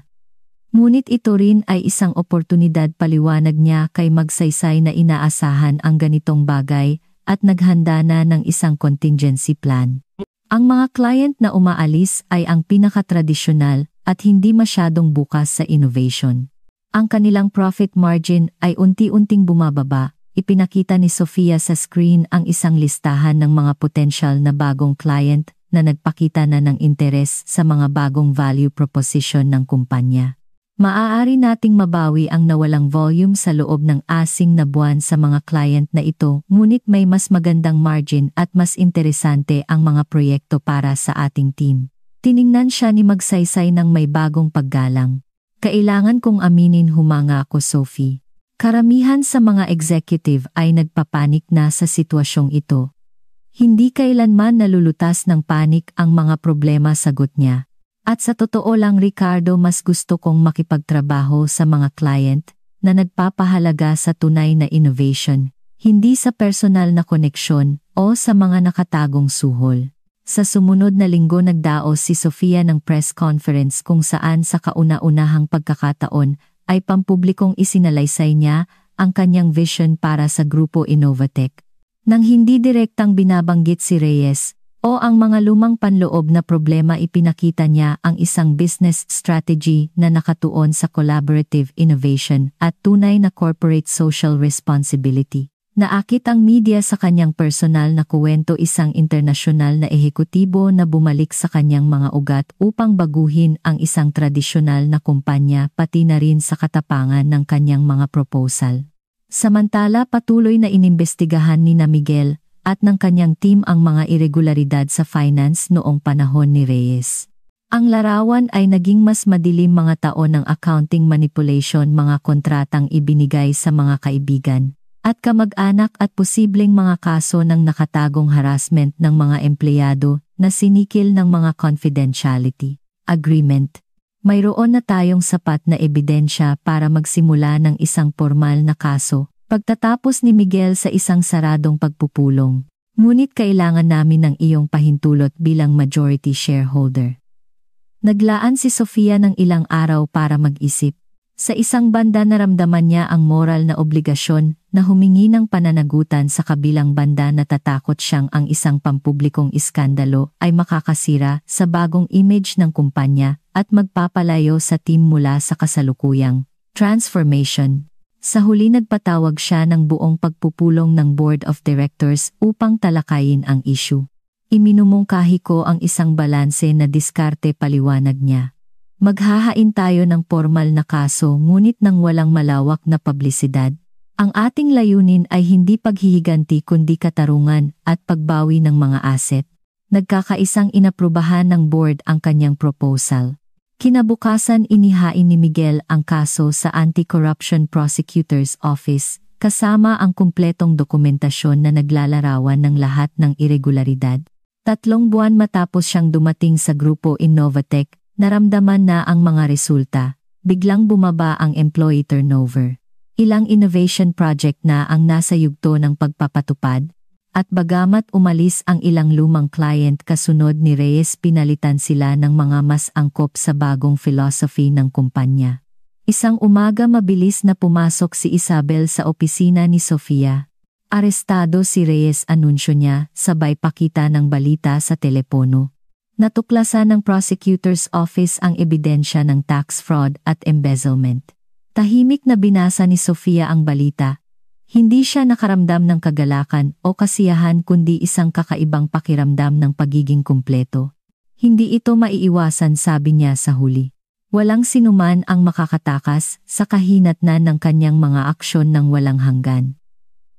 Ngunit ito rin ay isang oportunidad, paliwanag niya kay Magsaysay na inaasahan ang ganitong bagay at naghanda na ng isang contingency plan. Ang mga client na umaalis ay ang pinakatradisyonal at hindi masyadong bukas sa innovation. Ang kanilang profit margin ay unti-unting bumababa, ipinakita ni Sofia sa screen ang isang listahan ng mga potensyal na bagong client na nagpakita na ng interes sa mga bagong value proposition ng kumpanya. Maaari nating mabawi ang nawalang volume sa loob ng 6 na buwan sa mga client na ito, ngunit may mas magandang margin at mas interesante ang mga proyekto para sa ating team. Tiningnan siya ni Magsaysay ng may bagong paggalang. Kailangan kong aminin, humanga ako, Sophie. Karamihan sa mga executive ay nagpapanik na sa sitwasyong ito. Hindi kailanman nalulutas ng panik ang mga problema, sagot niya. At sa totoo lang, Ricardo, mas gusto kong makipagtrabaho sa mga client na nagpapahalaga sa tunay na innovation, hindi sa personal na koneksyon o sa mga nakatagong suhol. Sa sumunod na linggo nagdaos si Sofia ng press conference kung saan sa kauna-unahang pagkakataon ay pampublikong isinalaysay niya ang kanyang vision para sa Grupo Innovatec. Nang hindi direktang binabanggit si Reyes o ang mga lumang panloob na problema, ipinakita niya ang isang business strategy na nakatuon sa collaborative innovation at tunay na corporate social responsibility. Naakit ang media sa kanyang personal na kuwento, isang internasyonal na ehekutibo na bumalik sa kanyang mga ugat upang baguhin ang isang tradisyonal na kumpanya, pati na rin sa katapangan ng kanyang mga proposal. Samantala, patuloy na inimbestigahan ni Miguel at ng kanyang team ang mga irregularidad sa finance noong panahon ni Reyes. Ang larawan ay naging mas madilim, mga taon ng accounting manipulation, mga kontratang ibinigay sa mga kaibigan at kamag-anak at posibleng mga kaso ng nakatagong harassment ng mga empleyado na sinikil ng mga confidentiality agreement. Mayroon na tayong sapat na ebidensya para magsimula ng isang formal na kaso pagtatapos ni Miguel sa isang saradong pagpupulong. Ngunit kailangan namin ng iyong pahintulot bilang majority shareholder. Naglaan si Sofia ng ilang araw para mag-isip. Sa isang banda, naramdaman niya ang moral na obligasyon na humingi ng pananagutan, sa kabilang banda natatakot siyang ang isang pampublikong iskandalo ay makakasira sa bagong image ng kumpanya at magpapalayo sa team mula sa kasalukuyang transformation. Sa huli, nagpatawag siya ng buong pagpupulong ng Board of Directors upang talakayin ang issue. Iminumungkahi ko ang isang balanse na diskarte, paliwanag niya. Maghahain tayo ng formal na kaso, ngunit nang walang malawak na publisidad. Ang ating layunin ay hindi paghihiganti kundi katarungan at pagbawi ng mga asset. Nagkakaisang inaprubahan ng board ang kanyang proposal. Kinabukasan, inihain ni Miguel ang kaso sa Anti-Corruption Prosecutor's Office, kasama ang kumpletong dokumentasyon na naglalarawan ng lahat ng irregularidad. 3 buwan matapos siyang dumating sa Grupo Innovatec, naramdaman na ang mga resulta. Biglang bumaba ang employee turnover. Ilang innovation project na ang nasa yugto ng pagpapatupad. At bagamat umalis ang ilang lumang client kasunod ni Reyes, pinalitan sila ng mga mas angkop sa bagong philosophy ng kumpanya. Isang umaga, mabilis na pumasok si Isabel sa opisina ni Sofia. Arestado si Reyes, anunsyo niya, sabay pakita ng balita sa telepono. Natuklasan ng prosecutor's office ang ebidensya ng tax fraud at embezzlement. Tahimik na binasa ni Sofia ang balita. Hindi siya nakaramdam ng kagalakan o kasiyahan, kundi isang kakaibang pakiramdam ng pagiging kumpleto. Hindi ito maiiwasan, sabi niya sa huli. Walang sinuman ang makakatakas sa kahinatnan ng kanyang mga aksyon ng walang hanggan.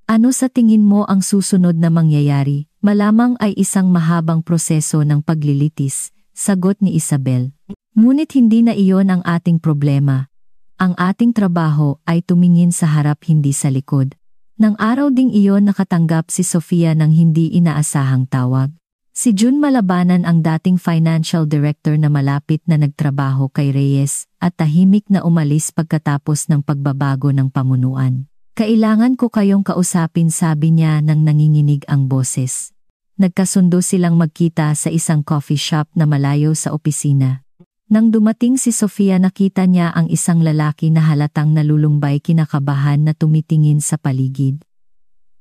Ano sa tingin mo ang susunod na mangyayari? Malamang ay isang mahabang proseso ng paglilitis, sagot ni Isabel. Ngunit hindi na iyon ang ating problema. Ang ating trabaho ay tumingin sa harap, hindi sa likod. Nang araw ding iyon, nakatanggap si Sofia ng hindi inaasahang tawag. Si June Malabanan, ang dating financial director na malapit na nagtrabaho kay Reyes at tahimik na umalis pagkatapos ng pagbabago ng pamunuan. Kailangan ko kayong kausapin, sabi niya nang nanginginig ang boses. Nagkasundo silang magkita sa isang coffee shop na malayo sa opisina. Nang dumating si Sofia, nakita niya ang isang lalaki na halatang nalulumbay, kinakabahan na tumitingin sa paligid.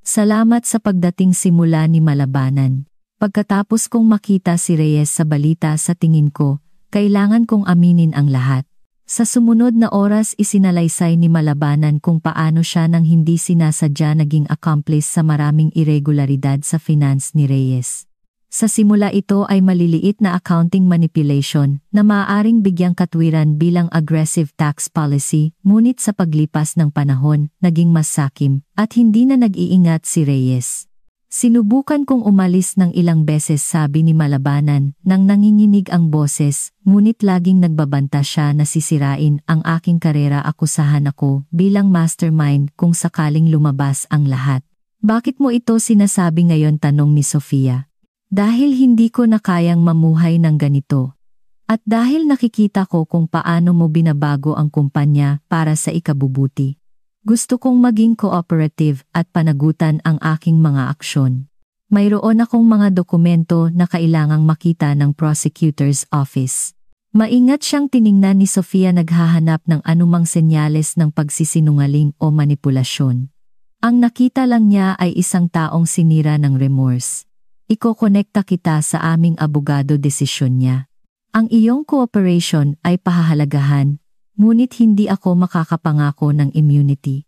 Salamat sa pagdating, simula ni Malabanan. Pagkatapos kong makita si Reyes sa balita, sa tingin ko, kailangan kong aminin ang lahat. Sa sumunod na oras isinalaysay ni Malabanan kung paano siya nang hindi sinasadya naging accomplice sa maraming irregularidad sa finance ni Reyes. Sa simula ito ay maliliit na accounting manipulation na maaaring bigyang katwiran bilang aggressive tax policy, ngunit sa paglipas ng panahon, naging mas sakim at hindi na nag-iingat si Reyes. Sinubukan kong umalis ng ilang beses, sabi ni Malabanan, nang nanginginig ang boses, ngunit laging nagbabanta siya na sisirain ang aking karera. Akusahan ako bilang mastermind kung sakaling lumabas ang lahat. Bakit mo ito sinasabi ngayon? Tanong ni Sofia. Dahil hindi ko na kayang mamuhay ng ganito. At dahil nakikita ko kung paano mo binabago ang kumpanya para sa ikabubuti. Gusto kong maging cooperative at panagutan ang aking mga aksyon. Mayroon akong mga dokumento na kailangang makita ng prosecutor's office. Maingat siyang tiningnan ni Sofia, naghahanap ng anumang senyales ng pagsisinungaling o manipulasyon. Ang nakita lang niya ay isang taong sinira ng remorse. Ikokonekta kita sa aming abogado, desisyon niya. Ang iyong cooperation ay pahahalagahan, ngunit hindi ako makakapangako ng immunity.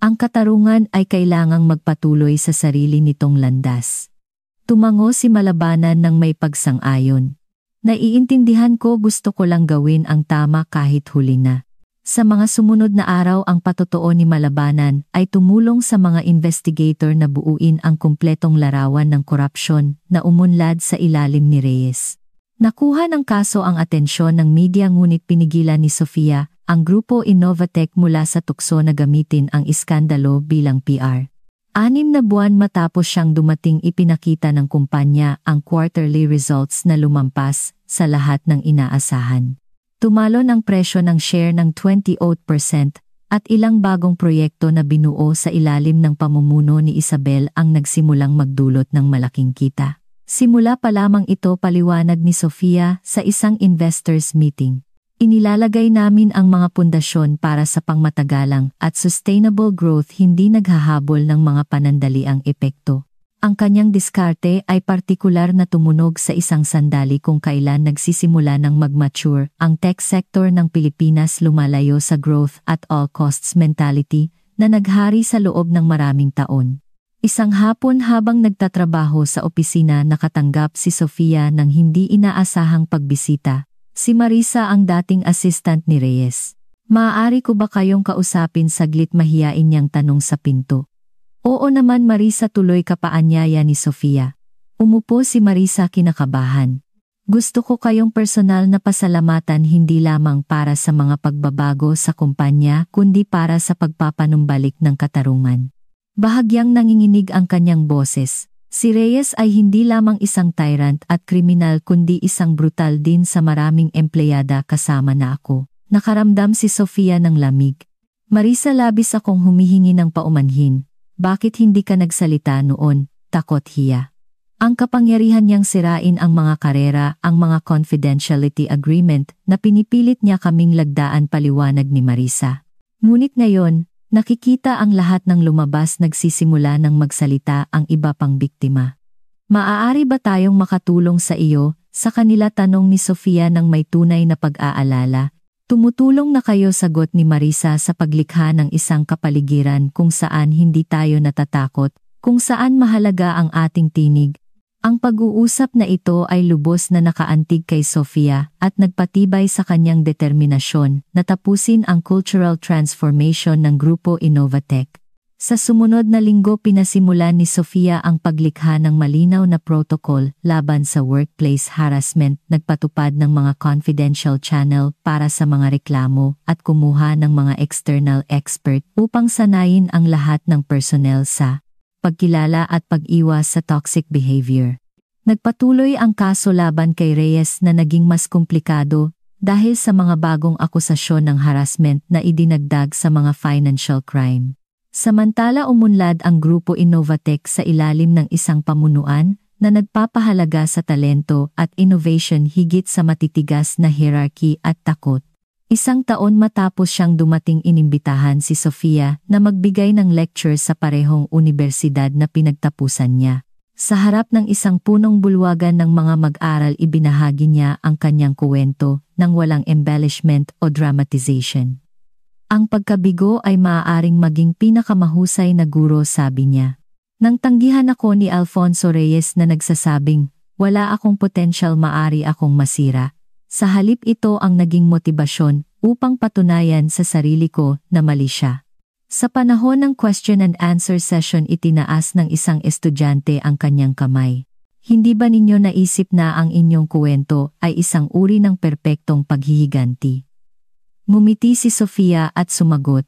Ang katarungan ay kailangang magpatuloy sa sarili nitong landas. Tumango si Malabanan ng may pagsang-ayon. Naiintindihan ko, gusto ko lang gawin ang tama kahit huli na. Sa mga sumunod na araw, ang patotoo ni Malabanan ay tumulong sa mga investigator na buuin ang kumpletong larawan ng korupsyon na umunlad sa ilalim ni Reyes. Nakuha ng kaso ang atensyon ng media, ngunit pinigilan ni Sofia ang grupo Innovatec mula sa tukso na gamitin ang iskandalo bilang PR. 6 na buwan matapos siyang dumating, ipinakita ng kumpanya ang quarterly results na lumampas sa lahat ng inaasahan. Tumalon ang presyo ng share ng 28% at ilang bagong proyekto na binuo sa ilalim ng pamumuno ni Isabel ang nagsimulang magdulot ng malaking kita. Simula pa lamang ito, paliwanag ni Sofia sa isang investors meeting. Inilalagay namin ang mga pundasyon para sa pangmatagalang at sustainable growth, hindi naghahabol ng mga panandaliang epekto. Ang kanyang diskarte ay partikular na tumunog sa isang sandali kung kailan nagsisimula ng mag-mature ang tech sector ng Pilipinas, lumalayo sa growth at all costs mentality na naghari sa loob ng maraming taon. Isang hapon habang nagtatrabaho sa opisina, nakatanggap si Sofia ng hindi inaasahang pagbisita. Si Marisa, ang dating assistant ni Reyes. Maaari ko ba kayong kausapin saglit? Mahiyain niyang tanong sa pinto. Oo naman Marisa, tuloy ka, paanyaya ni Sofia. Umupo si Marisa, kinakabahan. Gusto ko kayong personal na pasalamatan, hindi lamang para sa mga pagbabago sa kumpanya kundi para sa pagpapanumbalik ng katarungan. Bahagyang nanginginig ang kanyang boses. Si Reyes ay hindi lamang isang tyrant at kriminal kundi isang brutal din sa maraming empleyada, kasama na ako. Nakaramdam si Sofia ng lamig. Marisa, labis akong humihingi ng paumanhin. Bakit hindi ka nagsalita noon? Takot, hiya. Ang kapangyarihan niyang sirain ang mga karera, ang mga confidentiality agreement na pinipilit niya kaming lagdaan, paliwanag ni Marisa. Ngunit ngayon, nakikita ang lahat ng lumabas, nagsisimula ng magsalita ang iba pang biktima. Maaari ba tayong makatulong sa iyo? Sa kanila, tanong ni Sofia ng may tunay na pag-aalala. Tumutulong na kayo, sagot ni Marisa, sa paglikha ng isang kapaligiran kung saan hindi tayo natatakot, kung saan mahalaga ang ating tinig. Ang pag-uusap na ito ay lubos na nakaantig kay Sofia at nagpatibay sa kanyang determinasyon na tapusin ang cultural transformation ng grupo Innovatec. Sa sumunod na linggo, pinasimulan ni Sofia ang paglikha ng malinaw na protocol laban sa workplace harassment, nagpatupad ng mga confidential channel para sa mga reklamo at kumuha ng mga external expert upang sanayin ang lahat ng personnel sa pagkilala at pag-iwas sa toxic behavior. Nagpatuloy ang kaso laban kay Reyes na naging mas komplikado dahil sa mga bagong akusasyon ng harassment na idinagdag sa mga financial crime. Samantala, umunlad ang grupo Innovatec sa ilalim ng isang pamunuan na nagpapahalaga sa talento at innovation higit sa matitigas na hierarchy at takot. 1 taon matapos siyang dumating, inimbitahan si Sofia na magbigay ng lecture sa parehong universidad na pinagtapusan niya. Sa harap ng isang punong bulwagan ng mga mag-aral ibinahagi niya ang kanyang kuwento nang walang embellishment o dramatization. Ang pagkabigo ay maaaring maging pinakamahusay na guro, sabi niya. Nang tanggihan ako ni Alfonso Reyes na nagsasabing, wala akong potensyal, maari akong masira. Sa halip ito ang naging motibasyon upang patunayan sa sarili ko na mali siya. Sa panahon ng question and answer session itinaas ng isang estudyante ang kanyang kamay. Hindi ba ninyo naisip na ang inyong kuwento ay isang uri ng perpektong paghihiganti? Ngumiti si Sofia at sumagot.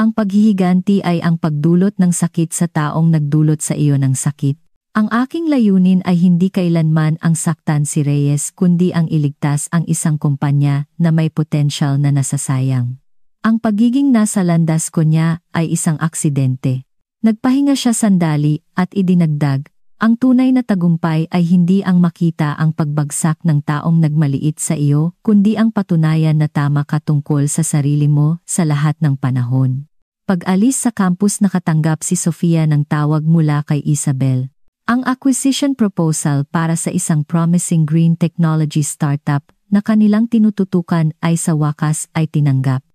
Ang paghihiganti ay ang pagdulot ng sakit sa taong nagdulot sa iyo ng sakit. Ang aking layunin ay hindi kailanman ang saktan si Reyes kundi ang iligtas ang isang kumpanya na may potensyal na nasasayang. Ang pagiging nasa landas ko niya ay isang aksidente. Nagpahinga siya sandali at idinagdag, ang tunay na tagumpay ay hindi ang makita ang pagbagsak ng taong nagmaliit sa iyo kundi ang patunayan na tama ka tungkol sa sarili mo sa lahat ng panahon. Pag-alis sa campus nakatanggap si Sofia ng tawag mula kay Isabel. Ang acquisition proposal para sa isang promising green technology startup na kanilang tinututukan ay sa wakas ay tinanggap.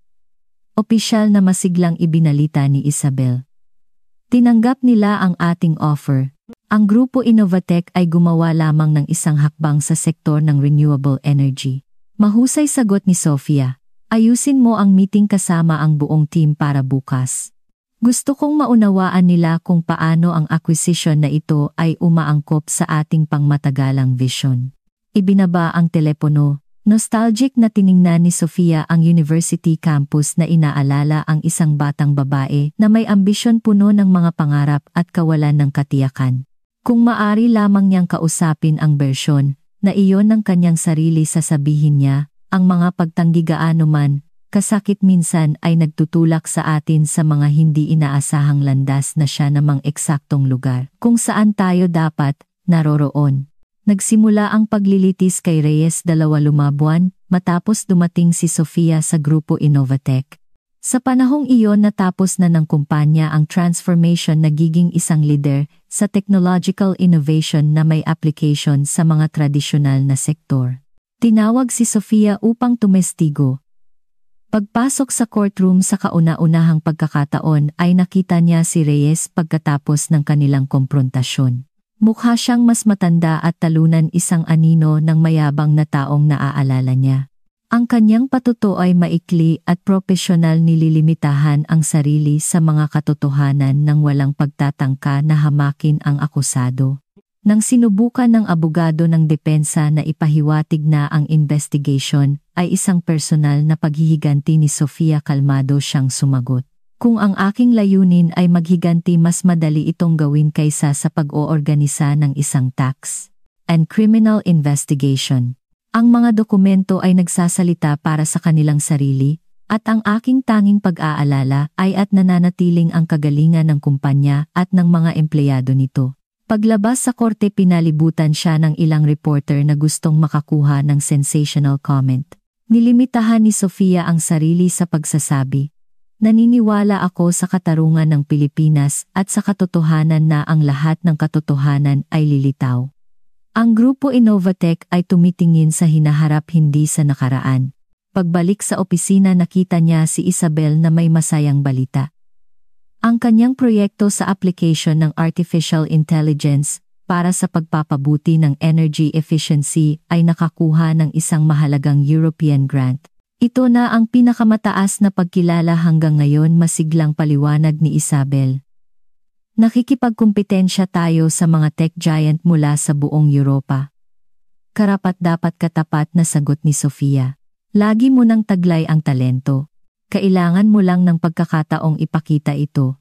Opisyal na masiglang ibinalita ni Isabel. Tinanggap nila ang ating offer. Ang Grupo Innovatech ay gumawa lamang ng isang hakbang sa sektor ng renewable energy. Mahusay sagot ni Sofia. Ayusin mo ang meeting kasama ang buong team para bukas. Gusto kong maunawaan nila kung paano ang acquisition na ito ay umaangkop sa ating pangmatagalang vision. Ibinaba ang telepono. Nostalgic na tiningnan ni Sofia ang university campus na inaalala ang isang batang babae na may ambisyon, puno ng mga pangarap at kawalan ng katiyakan. Kung maari lamang niyang kausapin ang bersyon na iyon ng kanyang sarili, sasabihin niya, ang mga pagtanggi gaano man kasakit minsan ay nagtutulak sa atin sa mga hindi inaasahang landas na siya namang eksaktong lugar kung saan tayo dapat naroroon. Nagsimula ang paglilitis kay Reyes 25 buwan matapos dumating si Sofia sa Grupo Innovatech. Sa panahong iyon natapos na ng kumpanya ang transformation, nagiging isang leader sa technological innovation na may application sa mga tradisyonal na sektor. Tinawag si Sofia upang tumestigo. Pagpasok sa courtroom sa kauna-unahang pagkakataon ay nakita niya si Reyes pagkatapos ng kanilang komprontasyon. Mukha siyang mas matanda at talunan, isang anino ng mayabang na taong naaalala niya. Ang kanyang patuto ay maikli at propesyonal, nililimitahan ang sarili sa mga katotohanan nang walang pagtatangka na hamakin ang akusado. Nang sinubukan ng abogado ng depensa na ipahiwatig na ang investigation ay isang personal na paghihiganti ni Sofia, kalmado siyang sumagot. Kung ang aking layunin ay maghiganti, mas madali itong gawin kaysa sa pag-oorganisa ng isang tax and criminal investigation. Ang mga dokumento ay nagsasalita para sa kanilang sarili, at ang aking tanging pag-aalala ay at nananatiling ang kagalingan ng kumpanya at ng mga empleyado nito. Paglabas sa korte, pinalibutan siya ng ilang reporter na gustong makakuha ng sensational comment. Nilimitahan ni Sofia ang sarili sa pagsasabi, naniniwala ako sa katarungan ng Pilipinas at sa katotohanan na ang lahat ng katotohanan ay lilitaw. Ang Grupo Innovatech ay tumitingin sa hinaharap, hindi sa nakaraan. Pagbalik sa opisina, nakita niya si Isabel na may masayang balita. Ang kanyang proyekto sa application ng artificial intelligence para sa pagpapabuti ng energy efficiency ay nakakuha ng isang mahalagang European grant. Ito na ang pinakamataas na pagkilala hanggang ngayon, masiglang paliwanag ni Isabel. Nakikipagkumpetensya tayo sa mga tech giant mula sa buong Europa. Karapat-dapat katapat na sagot ni Sofia. Lagi mo nang taglay ang talento. Kailangan mo lang ng pagkakataong ipakita ito.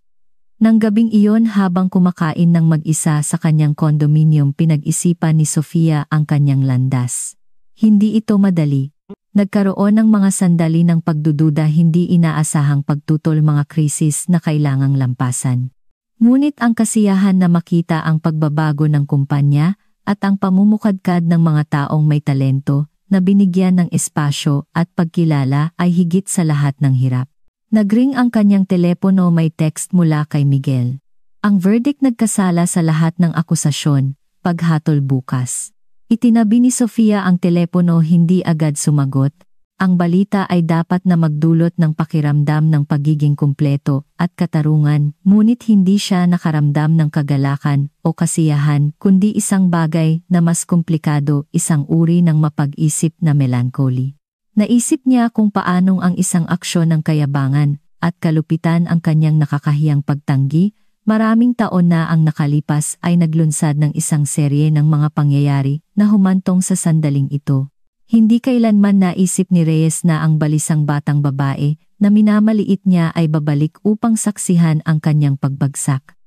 Nang gabing iyon, habang kumakain ng mag-isa sa kanyang condominium, pinag-isipan ni Sofia ang kanyang landas. Hindi ito madali. Nagkaroon ng mga sandali ng pagdududa, hindi inaasahang pagtutol, mga krisis na kailangang lampasan. Ngunit ang kasiyahan na makita ang pagbabago ng kumpanya at ang pamumukadkad ng mga taong may talento na binigyan ng espasyo at pagkilala ay higit sa lahat ng hirap. Nagring ang kanyang telepono, may text mula kay Miguel. Ang verdict nagkasala sa lahat ng akusasyon, paghatol bukas. Itinabi ni Sofia ang telepono, hindi agad sumagot. Ang balita ay dapat na magdulot ng pakiramdam ng pagiging kumpleto at katarungan, ngunit hindi siya nakaramdam ng kagalakan o kasiyahan, kundi isang bagay na mas komplikado, isang uri ng mapag-isip na melancholy. Naisip niya kung paanong ang isang aksyon ng kayabangan at kalupitan ang kanyang nakakahiyang pagtanggi. Maraming taon na ang nakalipas ay naglunsad ng isang serye ng mga pangyayari na humantong sa sandaling ito. Hindi kailanman naisip ni Reyes na ang balisang batang babae na minamaliit niya ay babalik upang saksihan ang kanyang pagbagsak.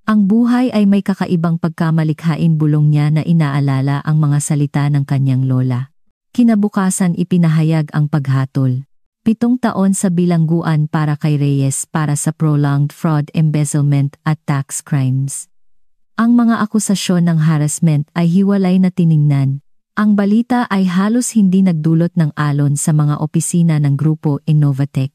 Ang buhay ay may kakaibang pagkamalikhain, bulong niya na inaalala ang mga salita ng kanyang lola. Kinabukasan ipinahayag ang paghatol. 7 taon sa bilangguan para kay Reyes para sa prolonged fraud, embezzlement at tax crimes. Ang mga akusasyon ng harassment ay hiwalay na tiningnan. Ang balita ay halos hindi nagdulot ng alon sa mga opisina ng grupo Innovatech.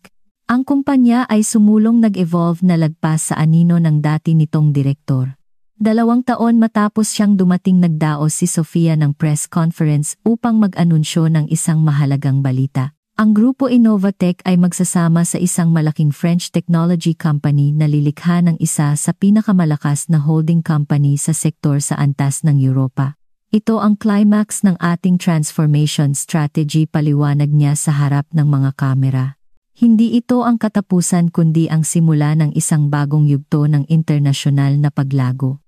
Ang kumpanya ay sumulong nag-evolve na lagpas sa anino ng dati nitong direktor. 2 taon matapos siyang dumating, nagdaos si Sofia ng press conference upang mag-anunsyo ng isang mahalagang balita. Ang grupo Innovatech ay magsasama sa isang malaking French technology company na lilikha ng isa sa pinakamalakas na holding company sa sektor sa antas ng Europa. Ito ang climax ng ating transformation strategy, paliwanag niya sa harap ng mga kamera. Hindi ito ang katapusan kundi ang simula ng isang bagong yugto ng internasyonal na paglago.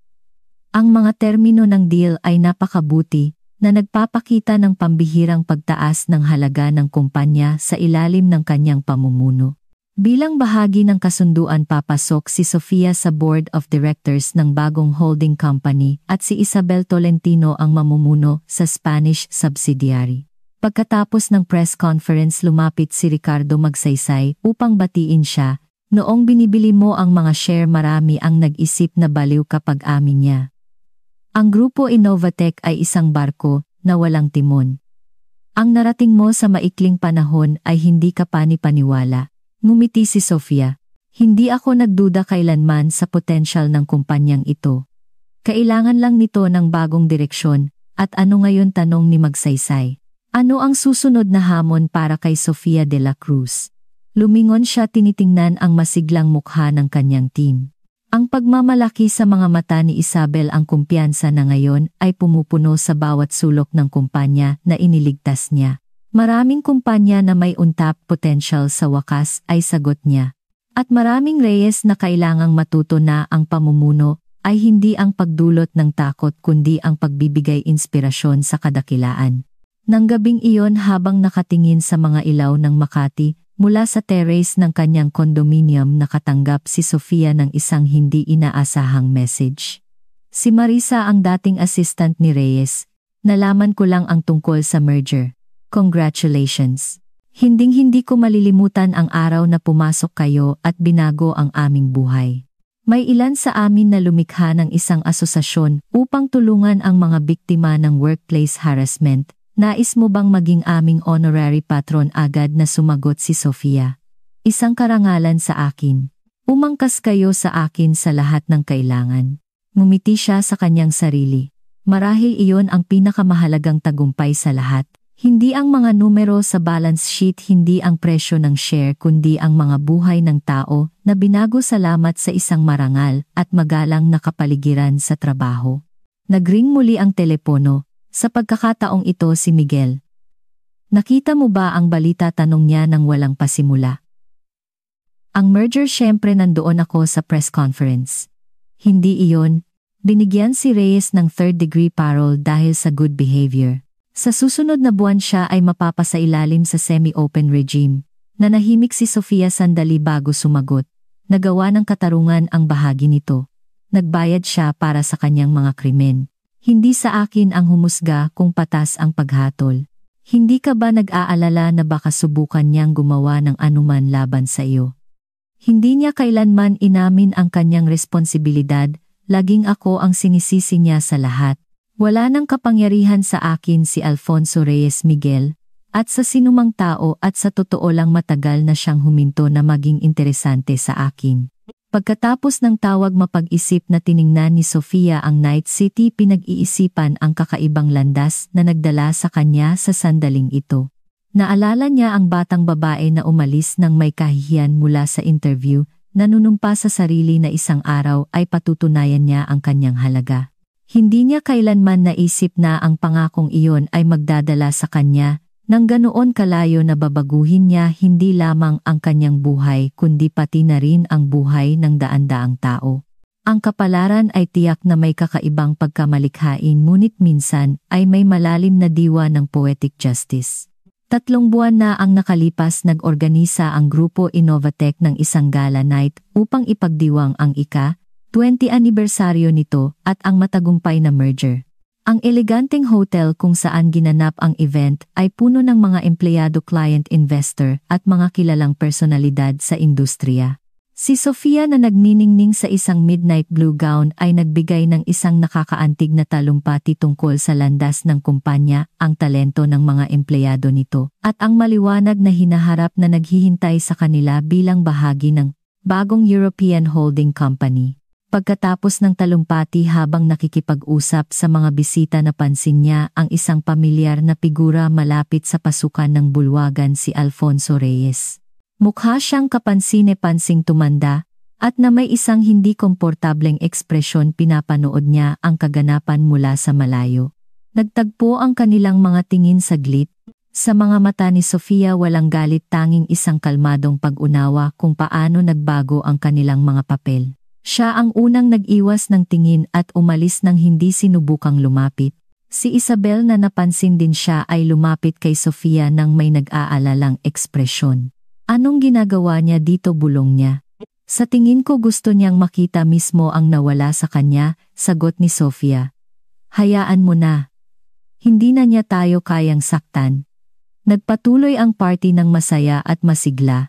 Ang mga termino ng deal ay napakabuti na nagpapakita ng pambihirang pagtaas ng halaga ng kumpanya sa ilalim ng kanyang pamumuno. Bilang bahagi ng kasunduan, papasok si Sofia sa board of directors ng bagong holding company at si Isabel Tolentino ang mamumuno sa Spanish subsidiary. Pagkatapos ng press conference, lumapit si Ricardo Magsaysay upang batiin siya. Noong binibili mo ang mga share, marami ang nag-isip na baliw kapag amin niya. Ang grupo Innovatech ay isang barko na walang timon. Ang narating mo sa maikling panahon ay hindi ka pani-paniwala. Ngumiti si Sofia. Hindi ako nagduda kailanman sa potensyal ng kumpanyang ito. Kailangan lang nito ng bagong direksyon. At ano ngayon, tanong ni Magsaysay. Ano ang susunod na hamon para kay Sofia de la Cruz? Lumingon siya, tinitingnan ang masiglang mukha ng kanyang team. Ang pagmamalaki sa mga mata ni Isabel, ang kumpiyansa na ngayon ay pumupuno sa bawat sulok ng kumpanya na iniligtas niya. Maraming kumpanya na may untapped potential sa wakas, ay sagot niya. At maraming Reyes na kailangang matuto na ang pamumuno ay hindi ang pagdulot ng takot kundi ang pagbibigay inspirasyon sa kadakilaan. Nang gabing iyon, habang nakatingin sa mga ilaw ng Makati, mula sa terrace ng kanyang condominium, nakatanggap si Sofia ng isang hindi inaasahang message. Si Marisa, ang dating assistant ni Reyes. Nalaman ko lang ang tungkol sa merger. Congratulations. Hinding-hindi ko malilimutan ang araw na pumasok kayo at binago ang aming buhay. May ilan sa amin na lumikha ng isang asosasyon upang tulungan ang mga biktima ng workplace harassment. Nais mo bang maging aming honorary patron? Agad na sumagot si Sofia. Isang karangalan sa akin. Umangkas kayo sa akin sa lahat ng kailangan. Ngumiti siya sa kanyang sarili. Marahil iyon ang pinakamahalagang tagumpay sa lahat. Hindi ang mga numero sa balance sheet, hindi ang presyo ng share, kundi ang mga buhay ng tao na binago salamat sa isang marangal at magalang na kapaligiran sa trabaho. Nagring muli ang telepono. Sa pagkakataong ito, si Miguel. Nakita mo ba ang balita? Tanong niya nang walang pasimula. Ang merger, syempre nandoon ako sa press conference. Hindi iyon. Binigyan si Reyes ng 3rd-degree parole dahil sa good behavior. Sa susunod na buwan siya ay mapapasailalim sa semi-open regime. Nanahimik si Sofia sandali bago sumagot. Nagawa ng katarungan ang bahagi nito. Nagbayad siya para sa kanyang mga krimen. Hindi sa akin ang humusga kung patas ang paghatol. Hindi ka ba nag-aalala na baka subukan niyang gumawa ng anuman laban sa iyo? Hindi niya kailanman inamin ang kanyang responsibilidad, laging ako ang sinisisi niya sa lahat. Wala nang kapangyarihan sa akin si Alfonso Reyes Miguel, at sa sinumang tao, at sa totoo lang matagal na siyang huminto na maging interesante sa akin. Pagkatapos ng tawag mapag-isip na tiningnan ni Sofia ang Night City, pinag-iisipan ang kakaibang landas na nagdala sa kanya sa sandaling ito. Naalala niya ang batang babae na umalis ng may kahihiyan mula sa interview, nanunumpa sa sarili na isang araw ay patutunayan niya ang kanyang halaga. Hindi niya kailanman naisip na ang pangakong iyon ay magdadala sa kanya, nang ganoon kalayo na babaguhin niya hindi lamang ang kanyang buhay kundi pati na rin ang buhay ng daan-daang tao. Ang kapalaran ay tiyak na may kakaibang pagkamalikhain, ngunit minsan ay may malalim na diwa ng poetic justice. 3 buwan na ang nakalipas, nag-organisa ang grupo Innovatech ng isang gala night upang ipagdiwang ang ika-20 anibersaryo nito at ang matagumpay na merger. Ang eleganteng hotel kung saan ginanap ang event ay puno ng mga empleyado, client, investor at mga kilalang personalidad sa industriya. Si Sofia na nagniningning sa isang midnight blue gown ay nagbigay ng isang nakakaantig na talumpati tungkol sa landas ng kumpanya, ang talento ng mga empleyado nito, at ang maliwanag na hinaharap na naghihintay sa kanila bilang bahagi ng bagong European holding company. Pagkatapos ng talumpati, habang nakikipag-usap sa mga bisita, napansin niya ang isang pamilyar na figura malapit sa pasukan ng bulwagan, si Alfonso Reyes. Mukha siyang kapansin-pansing tumanda, at na may isang hindi komportableng ekspresyon. Pinapanood niya ang kaganapan mula sa malayo. Nagtagpo ang kanilang mga tingin saglit. Sa mga mata ni Sofia walang galit, tanging isang kalmadong pag-unawa kung paano nagbago ang kanilang mga papel. Siya ang unang nag-iwas ng tingin at umalis nang hindi sinubukang lumapit. Si Isabel, na napansin din siya, ay lumapit kay Sofia nang may nag-aalalang ekspresyon. Anong ginagawa niya dito, bulong niya. Sa tingin ko gusto niyang makita mismo ang nawala sa kanya, sagot ni Sofia. Hayaan mo na. Hindi na niya tayo kayang saktan. Nagpatuloy ang party ng masaya at masigla.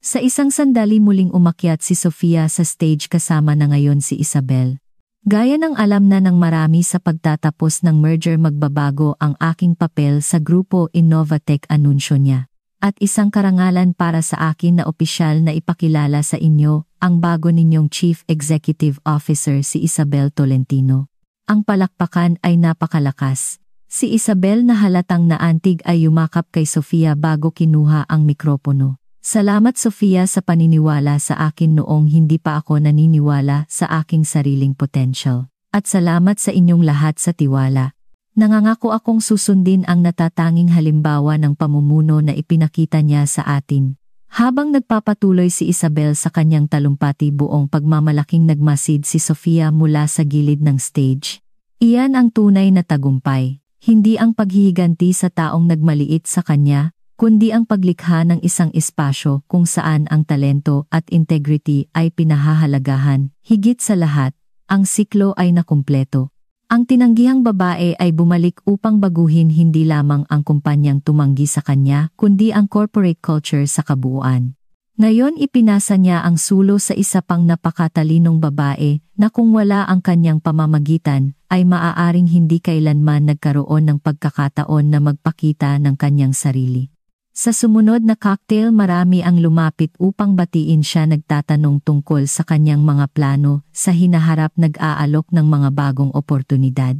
Sa isang sandali muling umakyat si Sofia sa stage kasama na ngayon si Isabel. Gaya ng alam na ng marami, sa pagtatapos ng merger magbabago ang aking papel sa grupo Innovatech, anunsyo niya. At isang karangalan para sa akin na opisyal na ipakilala sa inyo ang bago ninyong Chief Executive Officer, si Isabel Tolentino. Ang palakpakan ay napakalakas. Si Isabel na halatang naantig ay yumakap kay Sofia bago kinuha ang mikropono. Salamat, Sofia, sa paniniwala sa akin noong hindi pa ako naniniwala sa aking sariling potential. At salamat sa inyong lahat sa tiwala. Nangangako akong susundin ang natatanging halimbawa ng pamumuno na ipinakita niya sa atin. Habang nagpapatuloy si Isabel sa kanyang talumpati, buong pagmamalaking nagmasid si Sofia mula sa gilid ng stage. Iyan ang tunay na tagumpay, hindi ang paghihiganti sa taong nagmaliit sa kanya, kundi ang paglikha ng isang espasyo kung saan ang talento at integrity ay pinahahalagahan. Higit sa lahat, ang siklo ay nakumpleto. Ang tinanggihang babae ay bumalik upang baguhin hindi lamang ang kumpanyang tumanggi sa kanya, kundi ang corporate culture sa kabuuan. Ngayon ipinasa niya ang sulo sa isa pang napakatalinong babae na kung wala ang kanyang pamamagitan, ay maaaring hindi kailanman nagkaroon ng pagkakataon na magpakita ng kanyang sarili. Sa sumunod na cocktail, marami ang lumapit upang batiin siya, nagtatanong tungkol sa kanyang mga plano, sa hinaharap nag-aalok ng mga bagong oportunidad.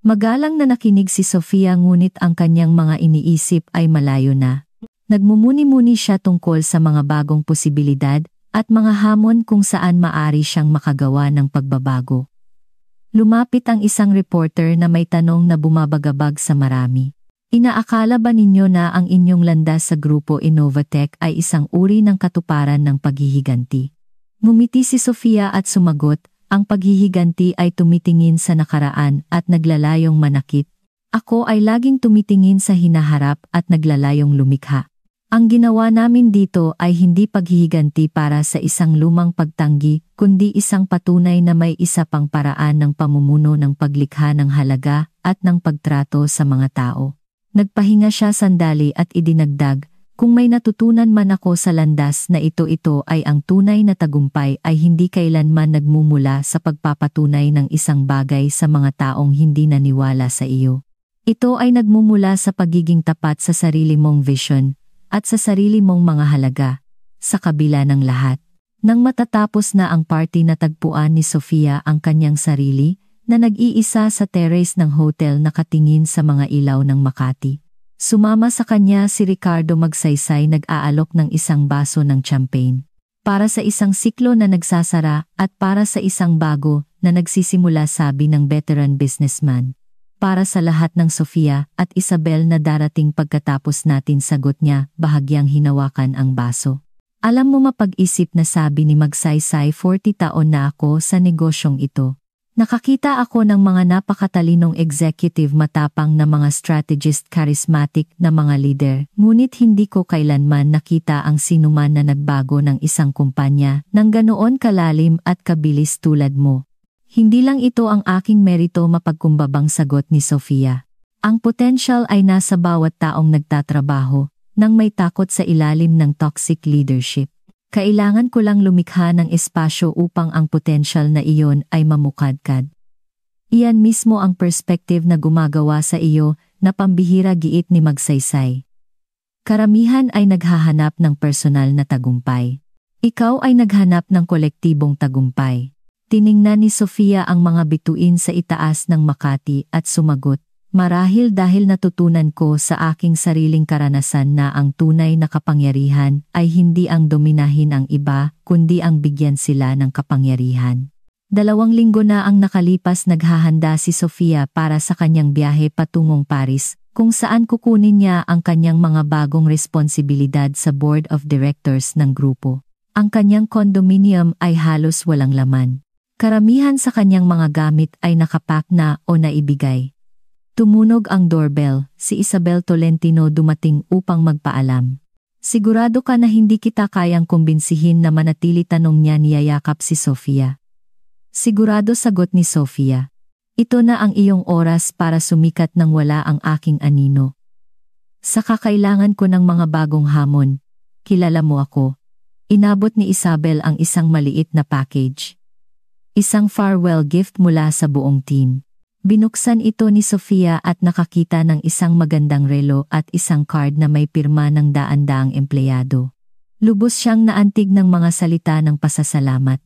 Magalang na nakinig si Sofia, ngunit ang kanyang mga iniisip ay malayo na. Nagmumuni-muni siya tungkol sa mga bagong posibilidad at mga hamon kung saan maari siyang makagawa ng pagbabago. Lumapit ang isang reporter na may tanong na bumabagabag sa marami. Inaakala ba ninyo na ang inyong landas sa grupo Innovatech ay isang uri ng katuparan ng paghihiganti? Ngumiti si Sofia at sumagot, ang paghihiganti ay tumitingin sa nakaraan at naglalayong manakit. Ako ay laging tumitingin sa hinaharap at naglalayong lumikha. Ang ginawa namin dito ay hindi paghihiganti para sa isang lumang pagtanggi, kundi isang patunay na may isa pang paraan ng pamumuno ng paglikha ng halaga at ng pagtrato sa mga tao. Nagpahinga siya sandali at idinagdag, kung may natutunan man ako sa landas na ito ay ang tunay na tagumpay ay hindi kailanman nagmumula sa pagpapatunay ng isang bagay sa mga taong hindi naniwala sa iyo. Ito ay nagmumula sa pagiging tapat sa sarili mong vision at sa sarili mong mga halaga. Sa kabila ng lahat, Nang matatapos na ang party natagpuan ni Sofia ang kanyang sarili na nag-iisa sa terrace ng hotel nakatingin sa mga ilaw ng Makati. Sumama sa kanya si Ricardo Magsaysay nag-aalok ng isang baso ng champagne. Para sa isang siklo na nagsasara at para sa isang bago na nagsisimula, sabi ng veteran businessman. Para sa lahat ng Sofia at Isabel na darating pagkatapos natin, sagot niya, bahagyang hinawakan ang baso. Alam mo, mapag-isip na, sabi ni Magsaysay, 40 taon na ako sa negosyong ito. Nakakita ako ng mga napakatalinong executive, matapang na mga strategist, charismatic na mga leader, ngunit hindi ko kailanman nakita ang sinuman na nagbago ng isang kumpanya ng ganoon kalalim at kabilis tulad mo. Hindi lang ito ang aking merito, mapagkumbabang sagot ni Sofia. Ang potential ay nasa bawat taong nagtatrabaho nang may takot sa ilalim ng toxic leadership. Kailangan ko lang lumikha ng espasyo upang ang potential na iyon ay mamukadkad. Iyan mismo ang perspective na gumagawa sa iyo na pambihira, giit ni Magsaysay. Karamihan ay naghahanap ng personal na tagumpay. Ikaw ay naghanap ng kolektibong tagumpay. Tiningnan ni Sofia ang mga bituin sa itaas ng Makati at sumagot, marahil dahil natutunan ko sa aking sariling karanasan na ang tunay na kapangyarihan ay hindi ang dominahin ang iba, kundi ang bigyan sila ng kapangyarihan. 2 linggo na ang nakalipas, naghahanda si Sofia para sa kanyang biyahe patungong Paris, kung saan kukunin niya ang kanyang mga bagong responsibilidad sa board of directors ng grupo. Ang kanyang condominium ay halos walang laman. Karamihan sa kanyang mga gamit ay nakapack na o naibigay. Tumunog ang doorbell, si Isabel Tolentino dumating upang magpaalam. Sigurado ka na hindi kita kayang kumbinsihin na manatili, tanong niya, niyayakap si Sofia. Sigurado, sagot ni Sofia. Ito na ang iyong oras para sumikat nang wala ang aking anino. Saka kailangan ko ng mga bagong hamon. Kilala mo ako. Inabot ni Isabel ang isang maliit na package. Isang farewell gift mula sa buong team. Binuksan ito ni Sofia at nakakita ng isang magandang relo at isang card na may pirma ng daan-daang empleyado. Lubos siyang naantig ng mga salita ng pasasalamat.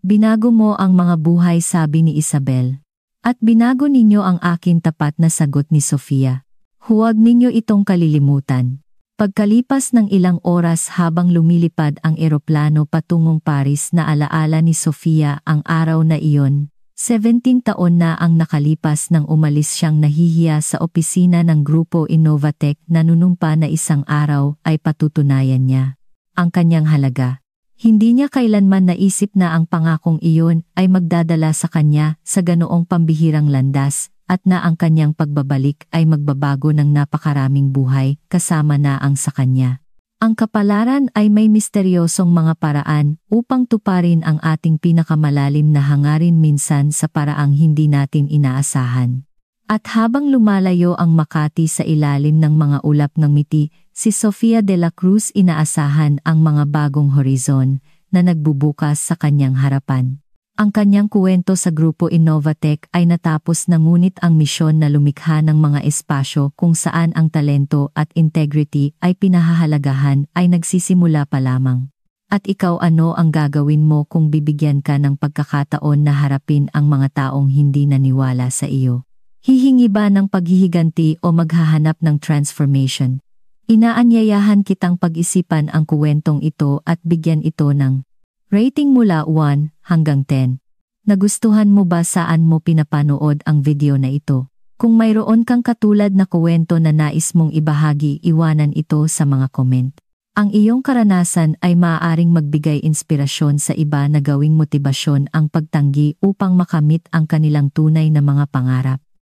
Binago mo ang mga buhay, sabi ni Isabel. At binago ninyo ang akin, tapat na sagot ni Sofia. Huwag ninyo itong kalilimutan. Pagkalipas ng ilang oras habang lumilipad ang eroplano patungong Paris, na alaala ni Sofia ang araw na iyon. 17 taon na ang nakalipas nang umalis siyang nahihiya sa opisina ng Grupo Innovatec, nanunumpa na isang araw ay patutunayan niya ang kanyang halaga. Hindi niya kailanman naisip na ang pangakong iyon ay magdadala sa kanya sa ganoong pambihirang landas at na ang kanyang pagbabalik ay magbabago ng napakaraming buhay, kasama na ang sa kanya. Ang kapalaran ay may misteryosong mga paraan upang tuparin ang ating pinakamalalim na hangarin, minsan sa paraang hindi natin inaasahan. At habang lumalayo ang Makati sa ilalim ng mga ulap ng ngiti, si Sofia de la Cruz inaasahan ang mga bagong horizon na nagbubukas sa kanyang harapan. Ang kanyang kuwento sa Grupo Innovatec ay natapos na, ngunit ang misyon na lumikha ng mga espasyo kung saan ang talento at integrity ay pinahahalagahan ay nagsisimula pa lamang. At ikaw, ano ang gagawin mo kung bibigyan ka ng pagkakataon na harapin ang mga taong hindi naniwala sa iyo? Hihingi ba ng paghihiganti o maghahanap ng transformation? Inaanyayahan kitang pag-isipan ang kuwentong ito at bigyan ito ng rating mula 1 hanggang 10. Nagustuhan mo ba? Saan mo pinapanood ang video na ito? Kung mayroon kang katulad na kuwento na nais mong ibahagi, iwanan ito sa mga comment. Ang iyong karanasan ay maaaring magbigay inspirasyon sa iba na gawing motibasyon ang pagtanggi upang makamit ang kanilang tunay na mga pangarap.